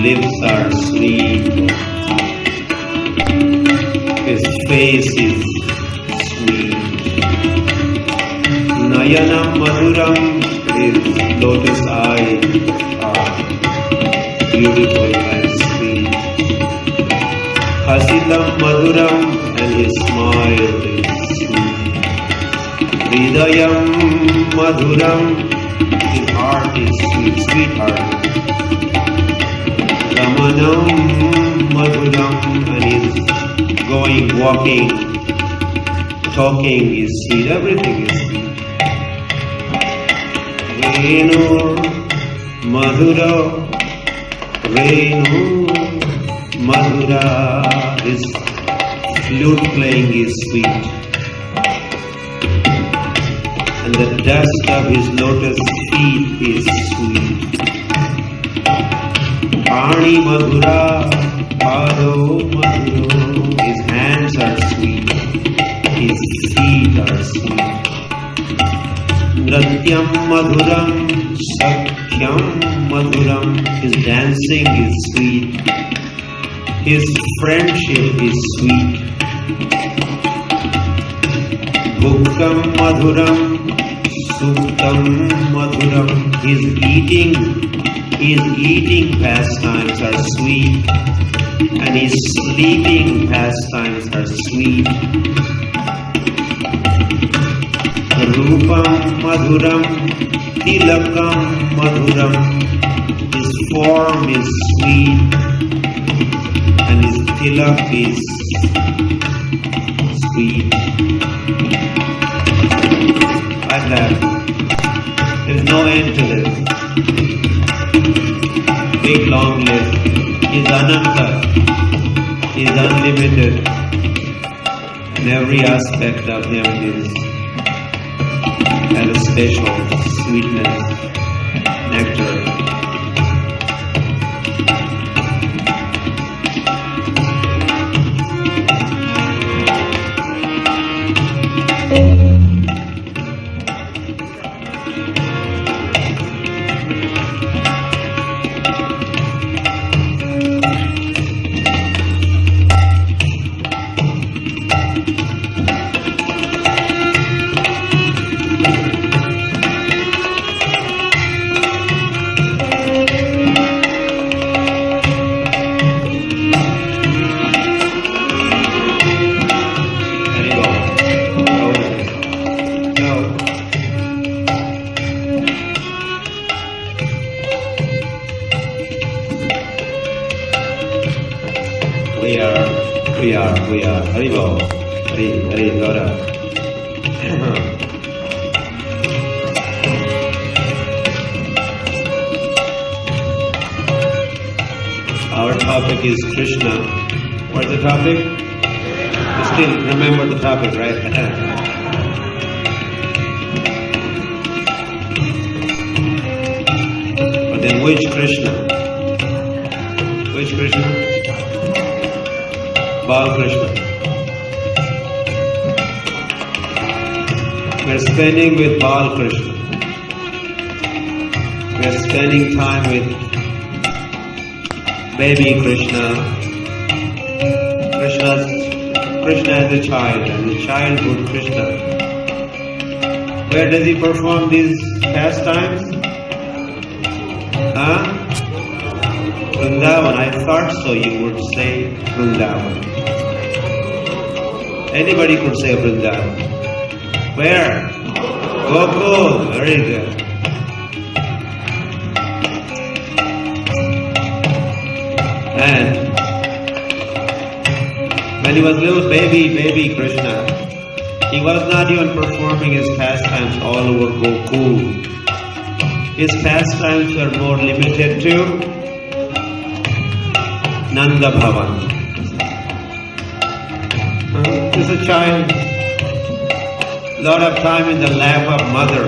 lips are sweet. His face is sweet. Nayanam Madhuram, his lotus eyes are beautiful and sweet. Hasitam Madhuram, and his smile is sweet. Hridayam Madhuram, his heart is sweet, sweetheart. Ramanam Madhuram, and his going, walking, talking is sweet, everything is sweet. Renu Madhura, Renu Madhura, his flute playing is sweet. And the dust of his lotus feet is sweet. Pani Madhura, Pado Madhura, his hands are sweet, his feet are sweet. Natyam Madhuram, Sakyam Madhuram, his dancing is sweet, his friendship is sweet. Bhuktam Madhuram, Suktam Madhuram, his eating his eating pastimes are sweet, and his sleeping pastimes are sweet. Rupam madhuram, tilakam madhuram. His form is sweet, and his tilak is sweet. Like that. There is no end to this. Big long list. He is Ananta. He is unlimited. And every aspect of him has a special sweetness, nectar. We are. Haribo. Hari, Dora. Our topic is Krishna. What's the topic? You still remember the topic, right? But then which Krishna? Which Krishna? Bal Krishna. We're spending with Bal Krishna. We're spending time with baby Krishna. Krishna as a child, and the childhood Krishna. Where does he perform these pastimes? Vrindavan. I thought so you would say Vrindavan. Anybody could say Vrindavan. Where? Gokul. Very good. And when he was little baby Krishna, he was not even performing his pastimes all over Gokul. His pastimes were more limited to Nanda Bhavan. He's a child, lot of time in the lap of mother,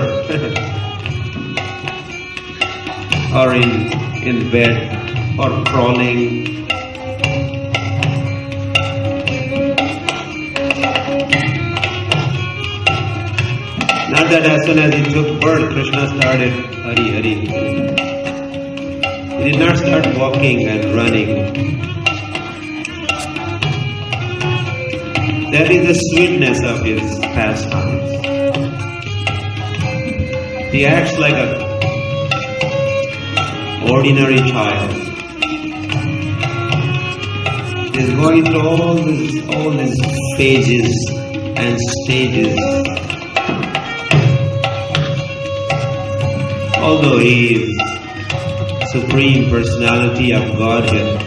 or in bed, or crawling. Not that as soon as he took birth, Krishna started Hari. He did not start walking and running. That is the sweetness of his pastimes. He acts like an ordinary child. He's going through all these phases and stages. Although he is Supreme Personality of Godhead,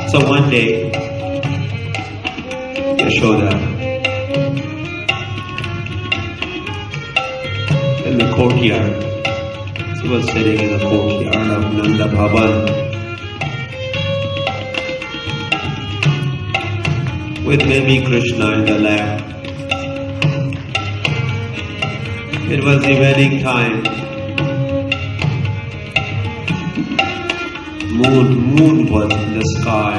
so one day, Yashoda, in the courtyard, she was sitting in the courtyard of Nanda Bhavan with baby Krishna in the lap. It was evening time. Moon was in the sky,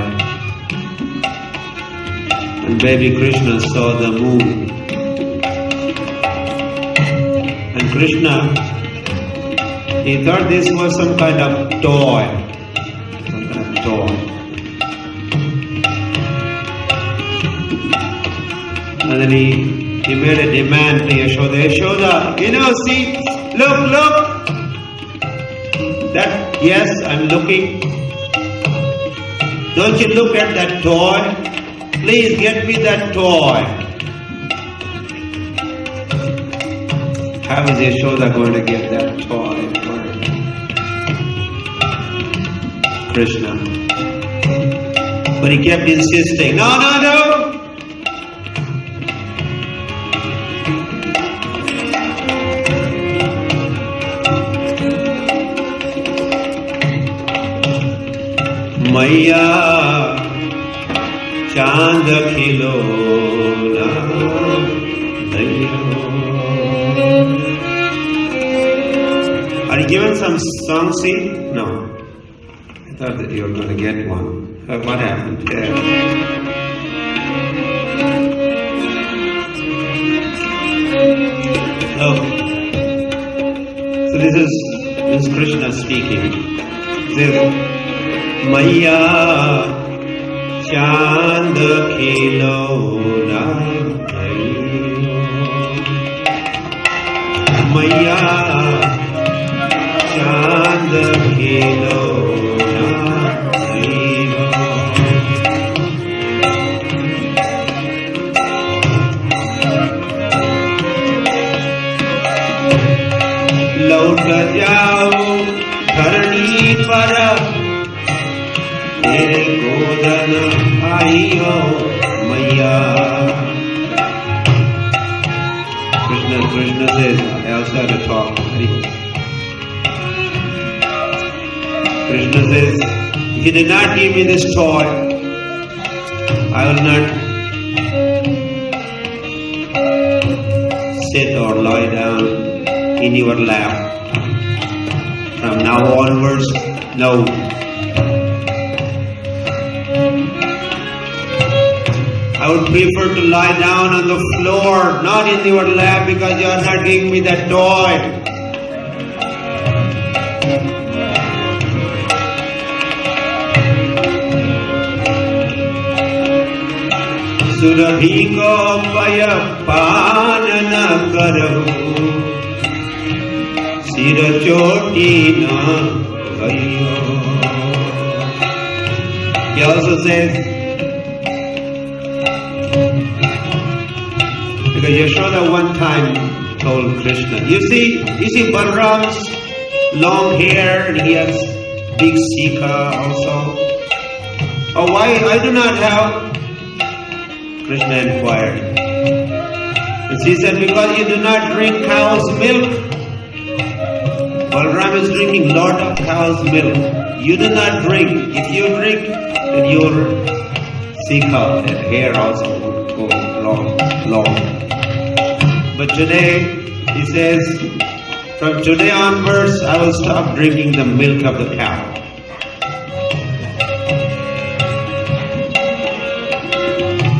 and baby Krishna saw the moon. And Krishna, he thought this was some kind of toy. toy. And then he made a demand to Yashoda. Yashoda, see, look. That, yes, I'm looking. Don't you look at that toy? Please get me that toy. How is Yashoda going to get that toy for Krishna? But he kept insisting, no. Maya Chand Khilona Are you given some song seed? No. I thought that you were going to get one. What happened? Yeah. Oh. So this is Krishna speaking. He says, Maya Chand Khilona Maya Chand Khilona Laut jao dharani par Tere godan aiyo Maya. Krishna says, I also have to talk. Krishna says, if you did not give me this toy, I will not sit or lie down in your lap. From now onwards, no. I would prefer to lie down on the floor, not in your lap, because you are not giving me that toy. Surabhi ko paya paan na karahu, sira choti na gayo. He also says, because Yashoda one time told Krishna, you see Balram's long hair and he has big sika also. Oh, why I do not have? Krishna inquired. And she said, because you do not drink cow's milk. Balram is drinking lot of cow's milk. You do not drink. If you drink, then your sika, that hair also would go long. But today, he says, from today onwards, I will stop drinking the milk of the cow.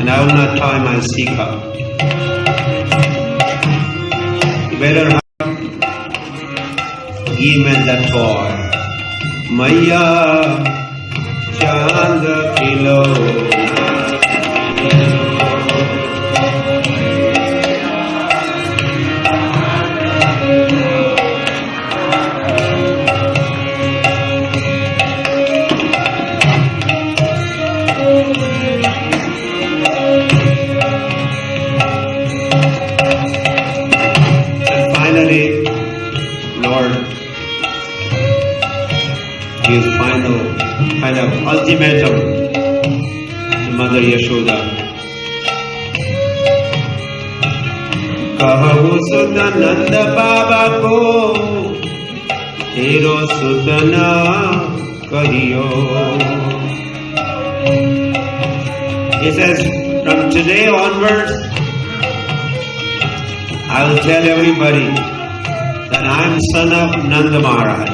And I will not tie my sika. You better give me that toy. Maya Chand Kilo. His final ultimatum to Mother Yashoda. Kahu Sutta Nanda Baba ko Tero Sutana Kahiyo. He says, from today onwards, I will tell everybody that I am son of Nanda Maharaj.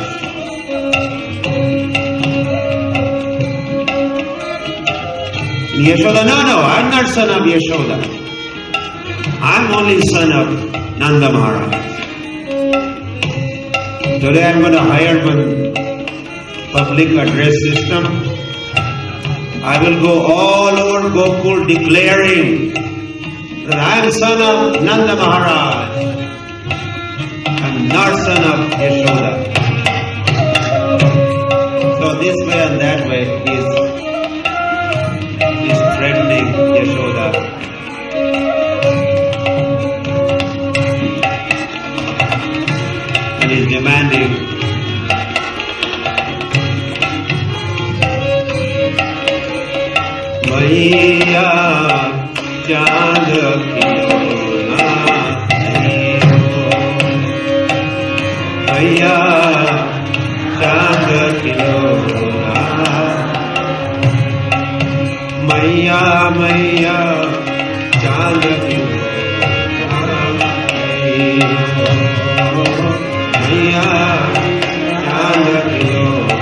Yashoda, no, I'm not son of Yashoda. I'm only son of Nanda Maharaj. Today I'm going to hire one public address system I will go all over Gokul declaring that I am son of Nanda Maharaj. I am not son of Yashoda. So this way and that way he is threatening Yashoda. And he is demanding Maiya Chand Kilona Maiya Chand Kilona Maiya Maiya Chand Kilona Maiya Chand Kilona.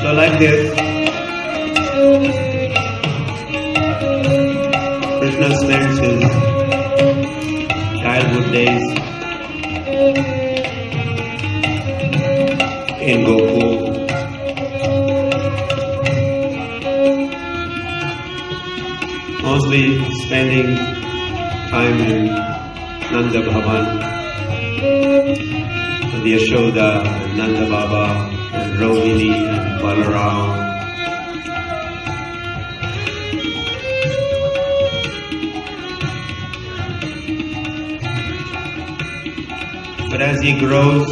So like this, Krishna spends his childhood days in Gokul. Mostly spending time in Nanda Bhavan with Yashoda and Nanda Baba and Rohini and Balaram. But as he grows,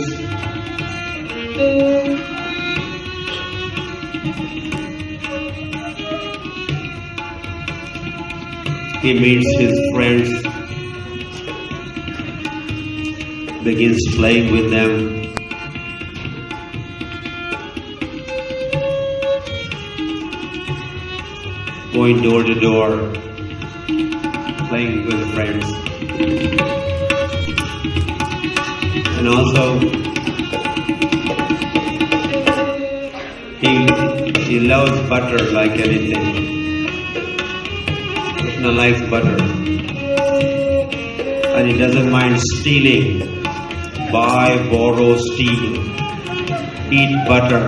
he meets his friends, begins playing with them. Going door to door, playing with friends. And also, he loves butter like anything. Krishna likes butter. And he doesn't mind stealing. Buy, borrow, steal. Eat butter.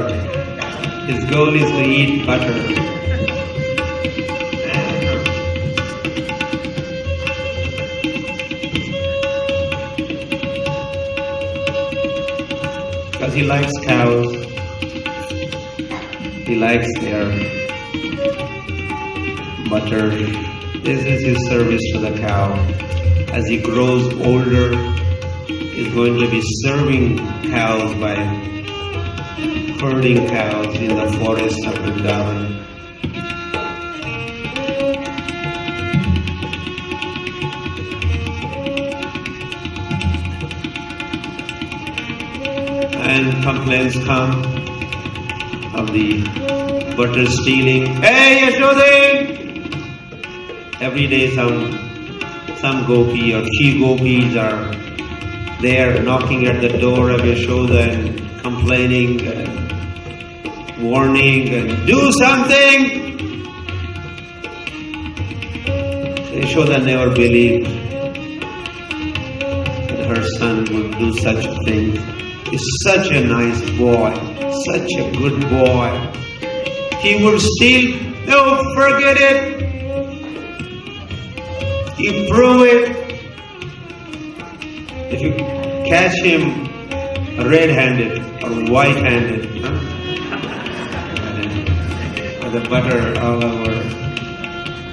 His goal is to eat butter. Because he likes cows, he likes their butter. This is his service to the cow. As he grows older, he's going to be serving cows by herding cows in the forest of Vrindavan. And complaints come of the butter stealing. Hey Yashoda! Every day some gopi or she gopis are there knocking at the door of Yashoda and complaining and warning and do something. Yashoda never believed that her son would do such a thing. He's such a nice boy, such a good boy. He will steal. No, forget it. He prove it. If you catch him red-handed or white-handed, with the butter all over,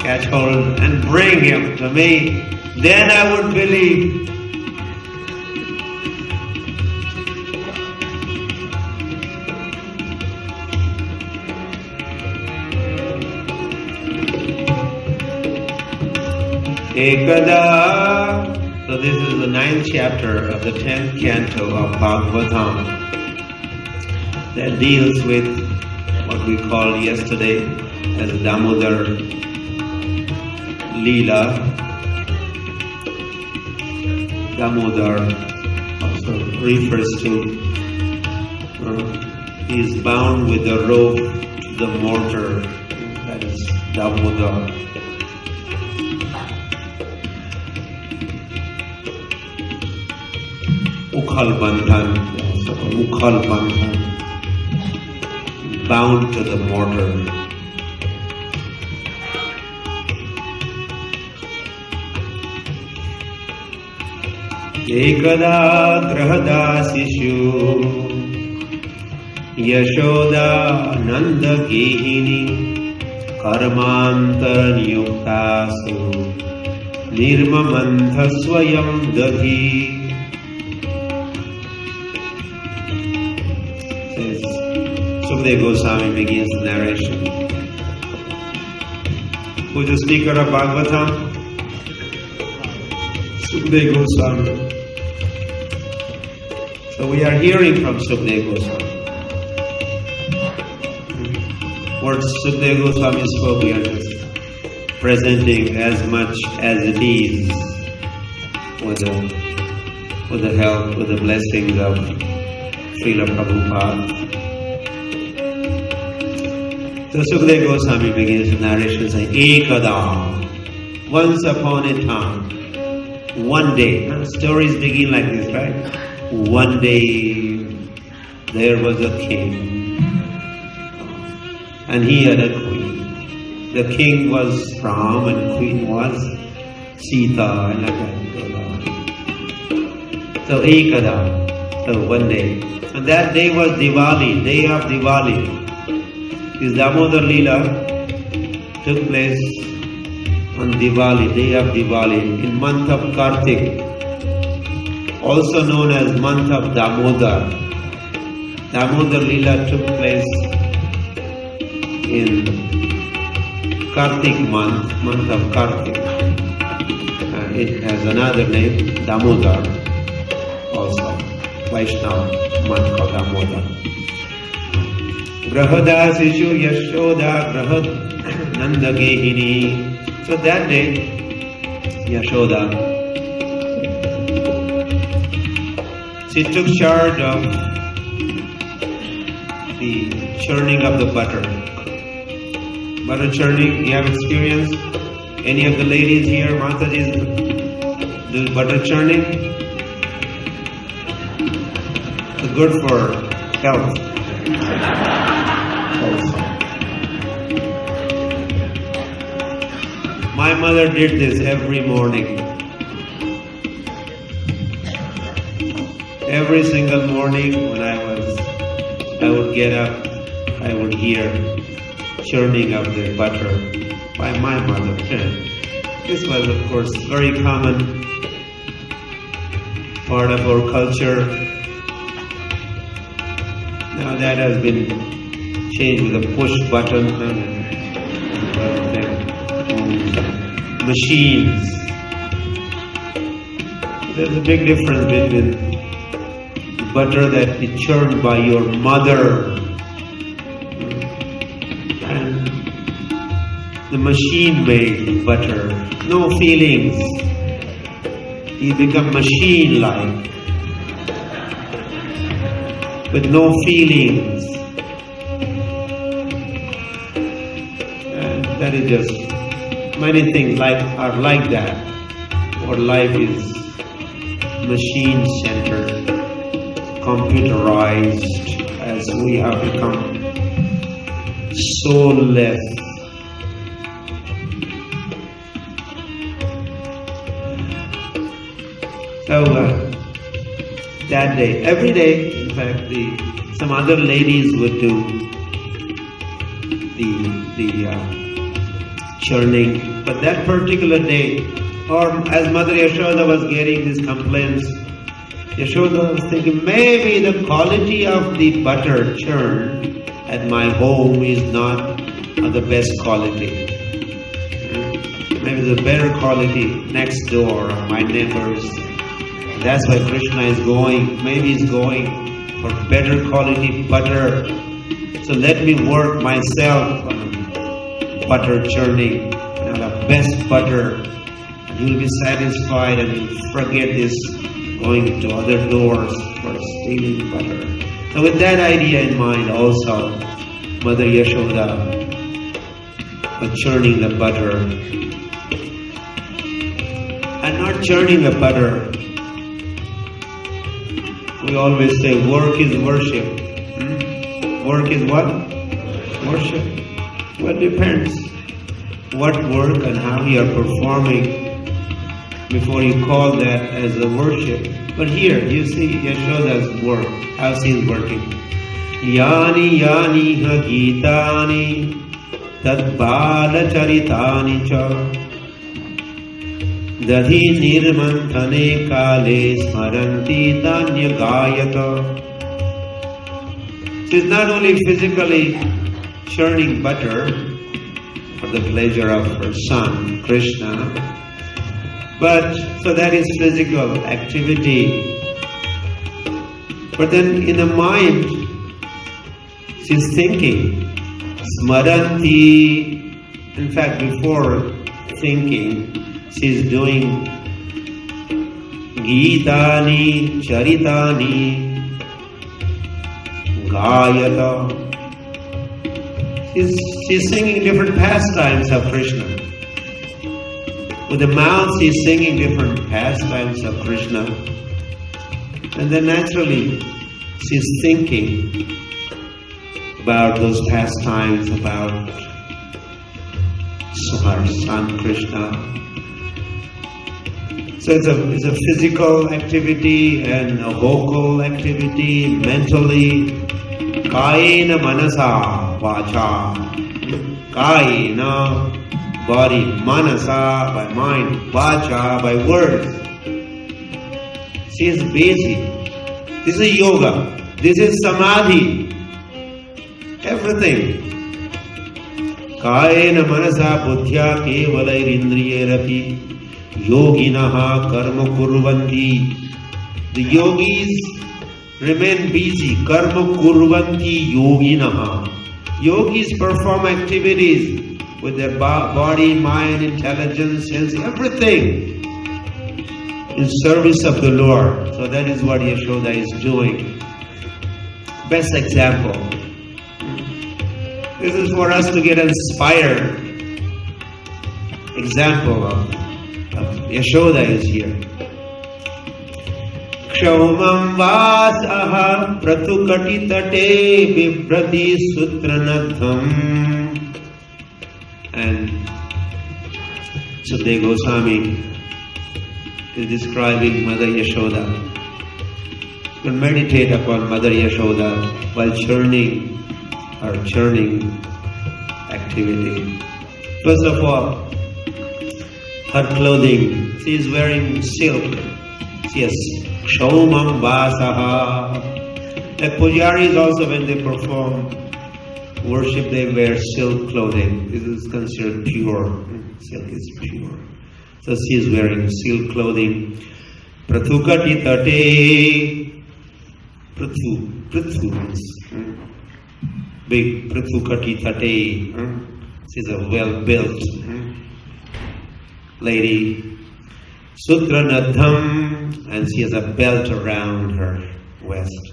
catch hold and bring him to me, then I would believe. Ekada. So this is the 9th chapter of the 10th canto of Bhagavatam that deals with what we called yesterday as Damodar Lila. Damodar also refers to he is bound with the rope to the mortar, that is Damodar. Ukhal Bandhan, Ukhal Bandhan. bound to the mortar. Ekada grahadasishu Yashoda Nanda Gehini Karmantar Yuktasu Nirmamantha Swayam Dadhi. Sukadeva Goswami begins the narration. Who's the speaker of Bhagavatam? Sukadeva Goswami. So we are hearing from Sukadeva Goswami. What Sukadeva Goswami spoke, we are just presenting as much as it is with the help, with the blessings of Srila Prabhupada. So Sukadeva Goswami begins the narration saying, Ekada, once upon a time, one day. Stories begin like this, right? One day there was a king and he had a queen. The king was Ram and queen was Sita and like that. So Ekada, so one day. And that day was Diwali, day of Diwali. This Damodar Lila took place on Diwali, day of Diwali, in month of Kartik, also known as month of Damodar. Damodar Lila took place in Kartik month of Kartik. It has another name, Damodar, also Vaishnava month called Damodar. Grahadasishu Yashoda Grahad Nanda Gehini. So that day, Yashoda, she took charge of the churning of the butter. Butter churning, you have experience? Any of the ladies here, Mataji's, do butter churning? It's good for health. My mother did this every morning. Every single morning when I would get up, I would hear churning of the butter by my mother. This was, of course, very common part of our culture. Now that has been changed with a push button machines. There's a big difference between the butter that is churned by your mother and the machine-made butter. No feelings. You become machine-like with no feelings. And that is just many things are like that. Our life is machine-centered, computerized, as we have become soulless. So that day, every day, in fact, some other ladies would do the churning, but that particular day, or as Mother Yashoda was getting these complaints, Yashoda was thinking maybe the quality of the butter churned at my home is not the best quality. Maybe the better quality next door, or my neighbors. That's why Krishna is going. Maybe he's going for better quality butter. So let me work myself on butter churning and the best butter. And you'll be satisfied and you'll forget this going to other doors for stealing butter. So with that idea in mind also, Mother Yashoda was churning the butter. And not churning the butter. We always say work is worship. Work is what? worship? Well, it depends what work and how you are performing before you call that as a worship. But here, you see Yashoda's work, how she is working. Yani yani ha gitani tad bala charitani cha dadhi nirmanthane kale smaranti tanya gayata. She is not only physically churning butter for the pleasure of her son, Krishna, but so that is physical activity. But then in the mind, she is thinking, smaranti. In fact, before thinking, she is doing gitani, charitani, gayata. She's singing different pastimes of Krishna. With the mouth, she's singing different pastimes of Krishna. And then naturally, she's thinking about those pastimes, about her son Krishna. So it's a physical activity and a vocal activity, mentally. Kayena manasa vacha. Kayena, body, manasa, by mind, vacha, by words. She is busy. This is yoga. This is samadhi. Everything. Kayena manasa buddhya kevalairindriyerapi yoginaha karma kurvanti. The yogis remain busy. Karma kurvanti yoginaha. Yogis perform activities with their body, mind, intelligence, sense, everything in service of the Lord. So that is what Yashoda is doing. Best example. This is for us to get inspired. Example of Yashoda is here. Kshaumam vasaha pratukati tate vibrati sutranadham. And Sukadeva Goswami is describing Mother Yashoda. You can meditate upon Mother Yashoda while churning activity. First of all, her clothing. She is wearing silk. She has Kshaumam vasaha. The pujaris also, when they perform worship, they wear silk clothing. This is considered pure. Silk is pure. So she is wearing silk clothing. Prathukati tate. Prithu means big. Prathukati tate. She's a well-built lady. Sutranadham, and she has a belt around her waist.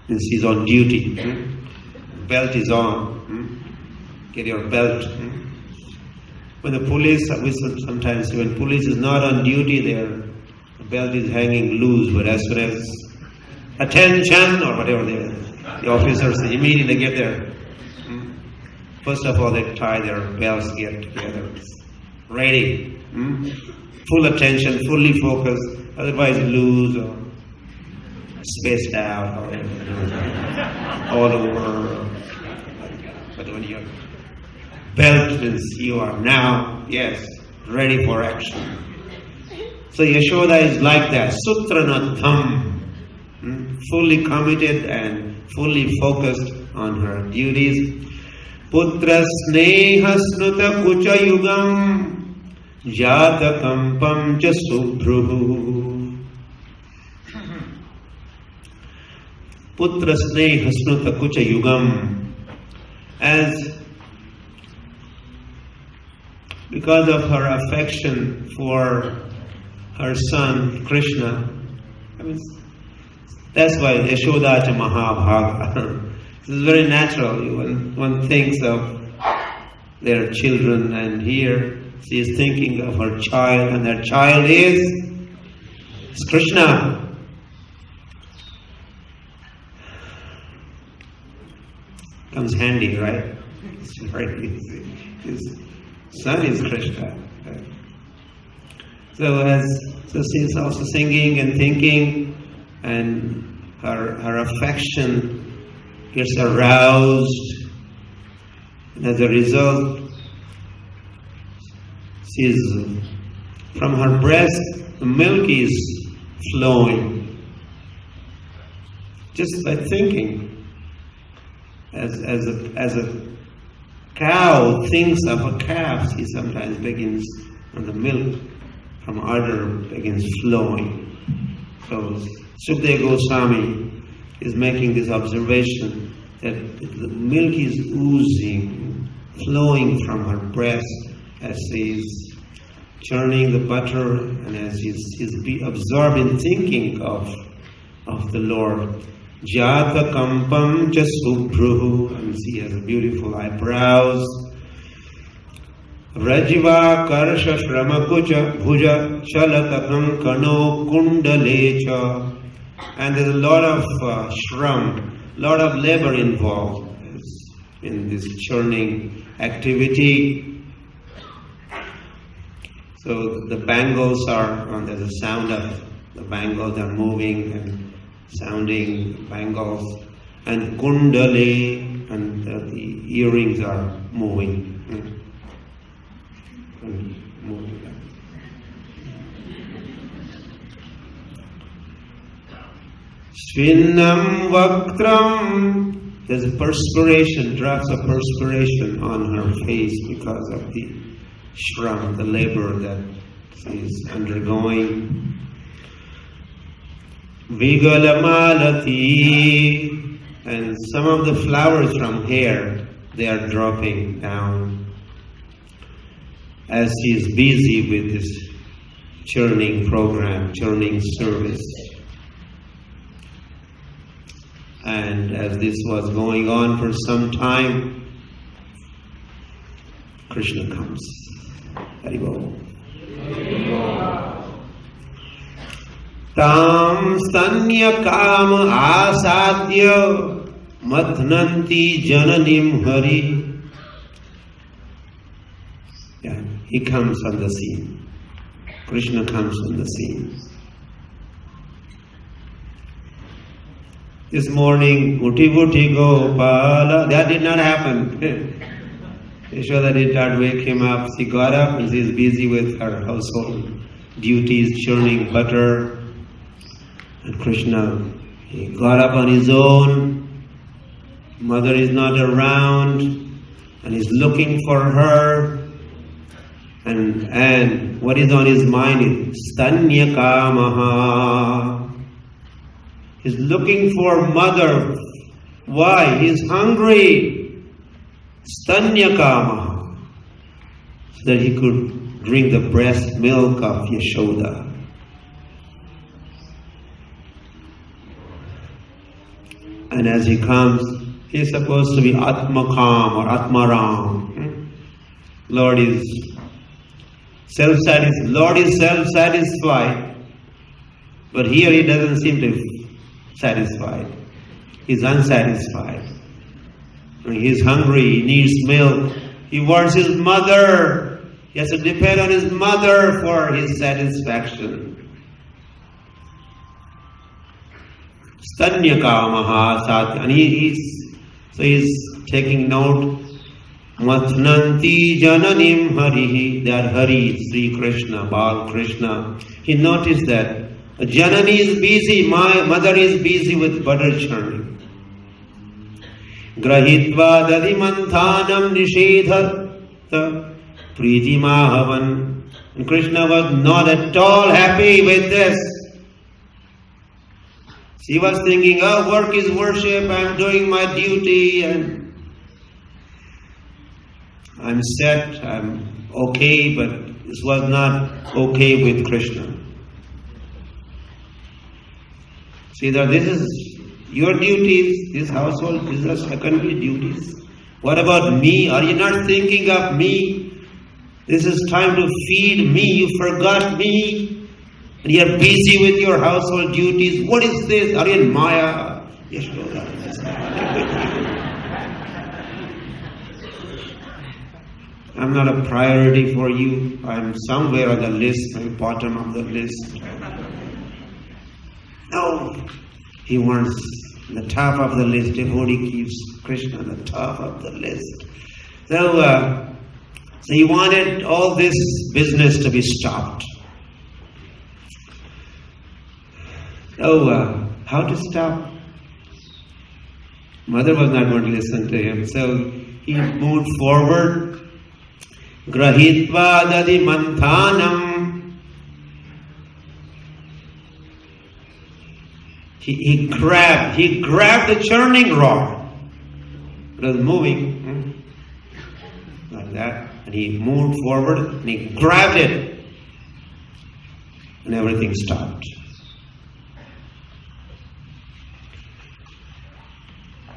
And she's on duty. Belt is on. Get your belt. When the police, sometimes when police is not on duty, the belt is hanging loose. But as soon as attention or whatever the officers immediately get there. First of all, they tie their belts, get together, ready. Full attention, fully focused. Otherwise, loose or spaced out or all over. But when you're belt means you are now, yes, ready for action. So Yashoda is like that, Sutranadham, fully committed and fully focused on her duties. Putra sneha snuta kucha yugam jata kampam cha subhruhu. Putra sneha snuta kucha yugam. As because of her affection for her son Krishna, that's why Yashoda cha Mahabhaga. This is very natural. When one thinks of their children, and here she is thinking of her child, and her child is Krishna. Comes handy, right? It's very easy. His son is Krishna. Right? So she's also singing and thinking, and her affection gets aroused, and as a result, from her breast, the milk is flowing. Just by thinking, as a cow thinks of a calf, she sometimes begins, and the milk from udder begins flowing. So Sukadeva Goswami is making this observation that the milk is oozing, flowing from her breast as she is churning the butter and as she's absorbed in thinking of the Lord. Jata kampam cha subhruhu, and she has beautiful eyebrows. Rajiva karsha shramakucha bhuja shalatakam kano kundalecha. And there's a lot of shram, lot of labor involved in this churning activity. So the bangles there's a sound of the bangles are moving and sounding bangles, and kundale, and the earrings are moving. Svinnam vaktram, there's perspiration, drops of perspiration on her face because of the shram, the labor that she's undergoing. Vigalamalati, and some of the flowers from hair, they are dropping down as she is busy with this churning program, churning service. And as this was going on for some time, Krishna comes. Haribol. Tam stanya kama asadya mathnanti jananim hari. Yeah, he comes on the scene. Krishna comes on the scene. This morning, Uti Uti Gopala, that did not happen. Yashoda did not wake him up. She got up and she is busy with her household duties, churning butter. And Krishna, he got up on his own. Mother is not around, and he's looking for her. And what is on his mind is Stanya Kamaha. He's looking for mother. Why? He's hungry. Stanya Kamaha. So that he could drink the breast milk of Yashoda. And as he comes, he's supposed to be Atmakam or Atmaram. Lord is self-satisfied, but here he doesn't seem to be satisfied. He's unsatisfied. He's hungry, he needs milk. He wants his mother. He has to depend on his mother for his satisfaction. Stanyakamaha Satya. And he's taking note. Mathnanti Jananim Harihi. That Hari, Sri Krishna, Bal Krishna. He noticed that Janani is busy, my mother is busy with butter churning. Grahitva Dadimanthanam Nishedha Priti Mahavan. And Krishna was not at all happy with this. She was thinking, work is worship, I'm doing my duty, and I'm set, I'm okay, but this was not okay with Krishna. See that this is your duties, this household, these are secondary duties. What about me? Are you not thinking of me? This is time to feed me, you forgot me. And you are busy with your household duties. What is this? Are you in Maya? Yashoda. I'm not a priority for you. I'm somewhere on the list, my bottom of the list. No, he wants the top of the list. Devotee keeps Krishna on the top of the list. So he wanted all this business to be stopped. So how to stop? Mother was not going to listen to him. So he moved forward. Grahitva dadi manthanam. He grabbed the churning rod. It was moving like that. And he moved forward and he grabbed it. And everything stopped.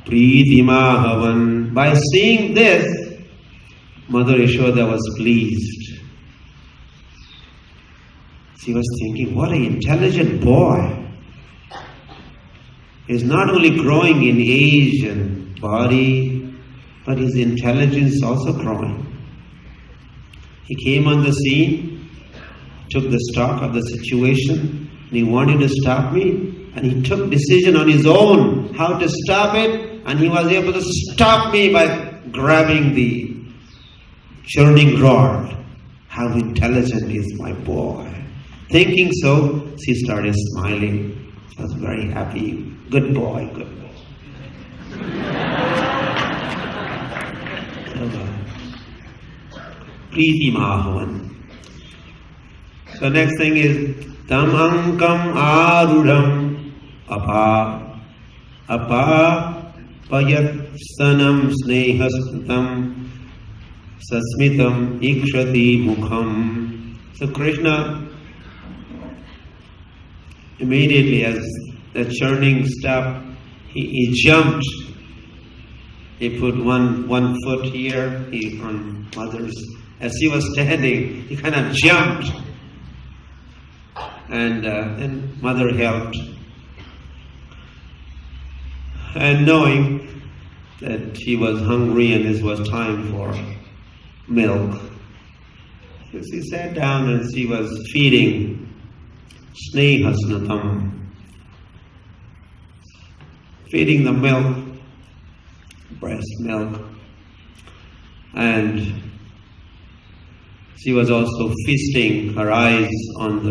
Pritimahavan. By seeing this, Mother Yashoda was pleased. She was thinking, what an intelligent boy. He's not only growing in age and body, but his intelligence is also growing. He came on the scene, took the stock of the situation, and he wanted to stop me, and he took decision on his own how to stop it, and he was able to stop me by grabbing the churning rod. How intelligent is my boy. Thinking so, she started smiling. She was very happy. Good boy, good boy. Priti Mahavan. So next thing is Tam Ankam Arudam Apa Payat Sanam Snehastam Sasmitam Ikshati Mukham. So Krishna immediately, as the churning stopped, he jumped. He put one foot here, on Mother's. As he was standing, he kind of jumped. And then Mother helped. And knowing that he was hungry and this was time for milk, so she sat down and she was feeding Snehasnatam, feeding the milk, breast milk, and she was also feasting her eyes on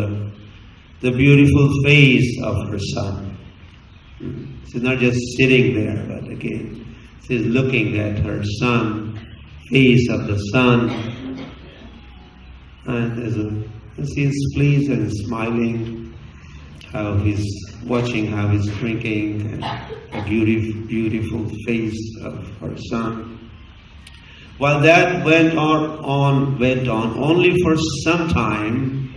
the beautiful face of her son. She's not just sitting there, but again, she's looking at her son, face of the son, and she's pleased and smiling, watching how he's drinking, and a beautiful face of her son. While that went on, only for some time,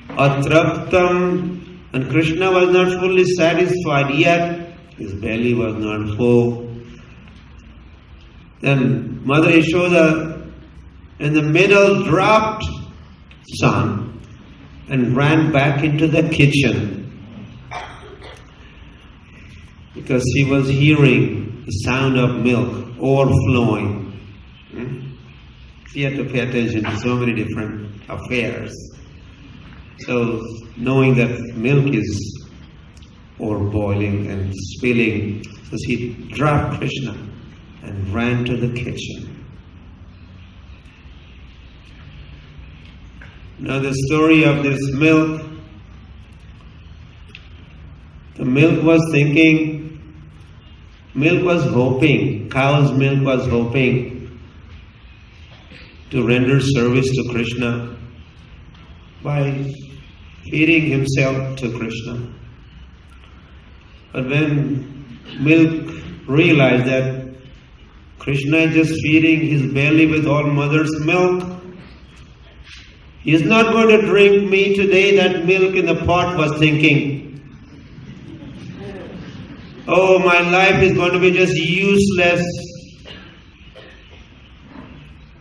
Atraptam, and Krishna was not fully satisfied yet, his belly was not full. Then Mother Yashoda in the middle dropped son and ran back into the kitchen because she was hearing the sound of milk overflowing. She had to pay attention to so many different affairs. So knowing that milk is overboiling and spilling, so she dropped Krishna and ran to the kitchen. Now the story of this milk, the milk was thinking, cow's milk was hoping to render service to Krishna by feeding himself to Krishna. But when milk realized that Krishna is just feeding his belly with all mother's milk, he is not going to drink me today, that milk in the pot was thinking. Oh, my life is going to be just useless.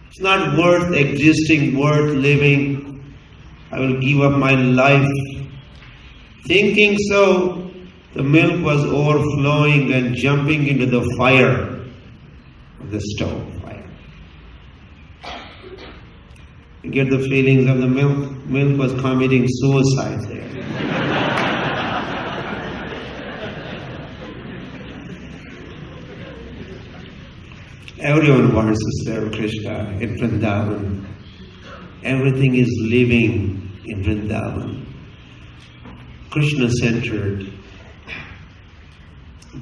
It's not worth existing, worth living. I will give up my life. Thinking so, the milk was overflowing and jumping into the fire of the stove fire. You get the feelings of the milk. Milk was committing suicide there. Everyone wants to serve Krishna in Vrindavan. Everything is living in Vrindavan. Krishna-centered.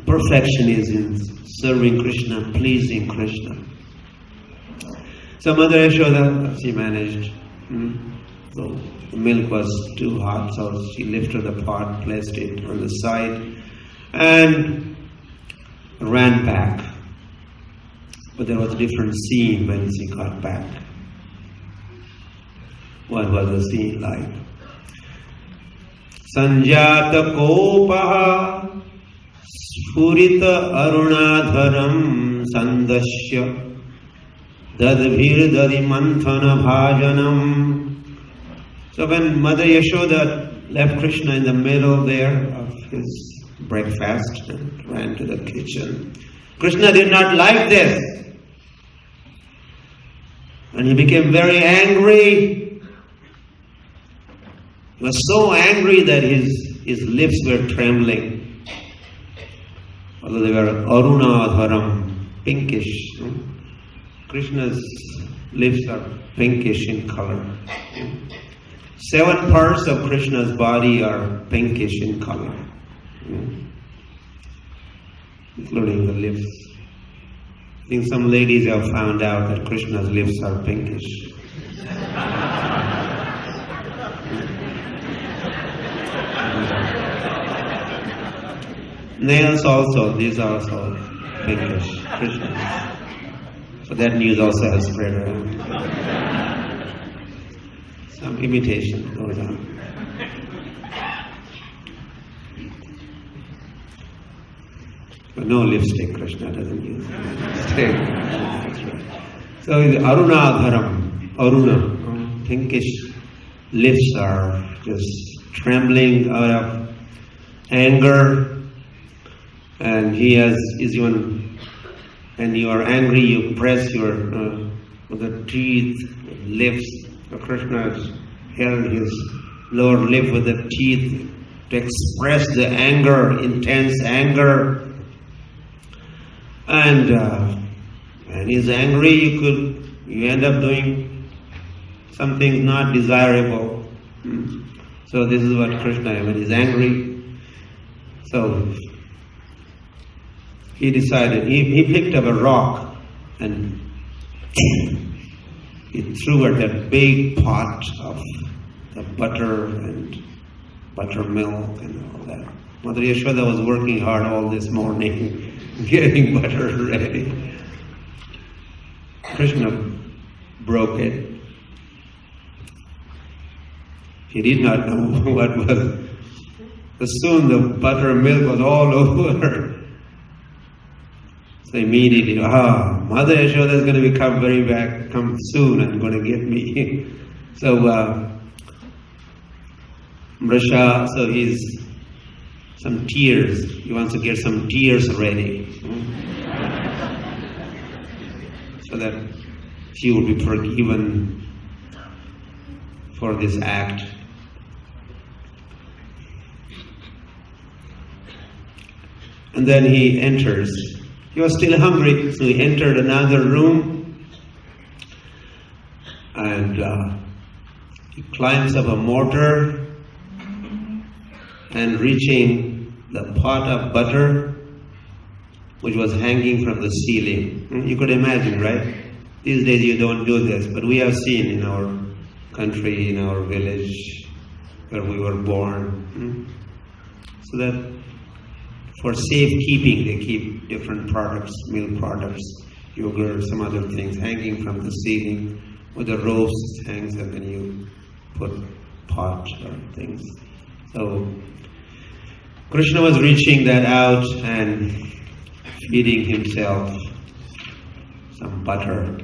Perfection is in serving Krishna, pleasing Krishna. So Mother Yashoda, she managed. So the milk was too hot, so she lifted the pot, placed it on the side, and ran back. But there was a different scene when she got back. What was the scene like? Sanjata kopaha Spurita arunadharam sandasya dadbhir dadimanthana bhajanam. So when Mother Yashoda left Krishna in the middle there of his breakfast and ran to the kitchen, Krishna did not like this. And he became very angry. He was so angry that his lips were trembling. Although they were arunadharam, pinkish. Krishna's lips are pinkish in color. 7 parts of Krishna's body are pinkish in color, including the lips. I think some ladies have found out that Krishna's lips are pinkish. Nails also, these are also pinkish, Krishna's. So that news also has spread around. Some imitation goes on. But no lipstick, Krishna doesn't use. Straight. So the Arunadharam, Aruna, pinkish lips are just trembling out of anger, and he is even, when you are angry, you press your with the teeth, lips. So Krishna has held his lower lip with the teeth to express the anger, intense anger. And when he's angry, you end up doing something not desirable. So this is what Krishna, when he's angry. So he decided, he picked up a rock and he threw at that big pot of the butter and buttermilk and all that. Mother Yashoda was working hard all this morning, getting butter ready. Krishna broke it. He did not know what was. Soon the butter and milk was all over. So immediately, Mother Yashoda is going to come soon and going to get me. So Mrisha, so he's some tears. He wants to get some tears ready. So that she will be forgiven for this act. And then he enters. He was still hungry, so he entered another room and he climbs up a mortar and reaching the pot of butter which was hanging from the ceiling. You could imagine, right? These days you don't do this, but we have seen in our country, in our village where we were born. So that for safekeeping, they keep different products, milk products, yogurt, some other things hanging from the ceiling, with the ropes hangs, and then you put pot or things. So Krishna was reaching that out and feeding himself some butter.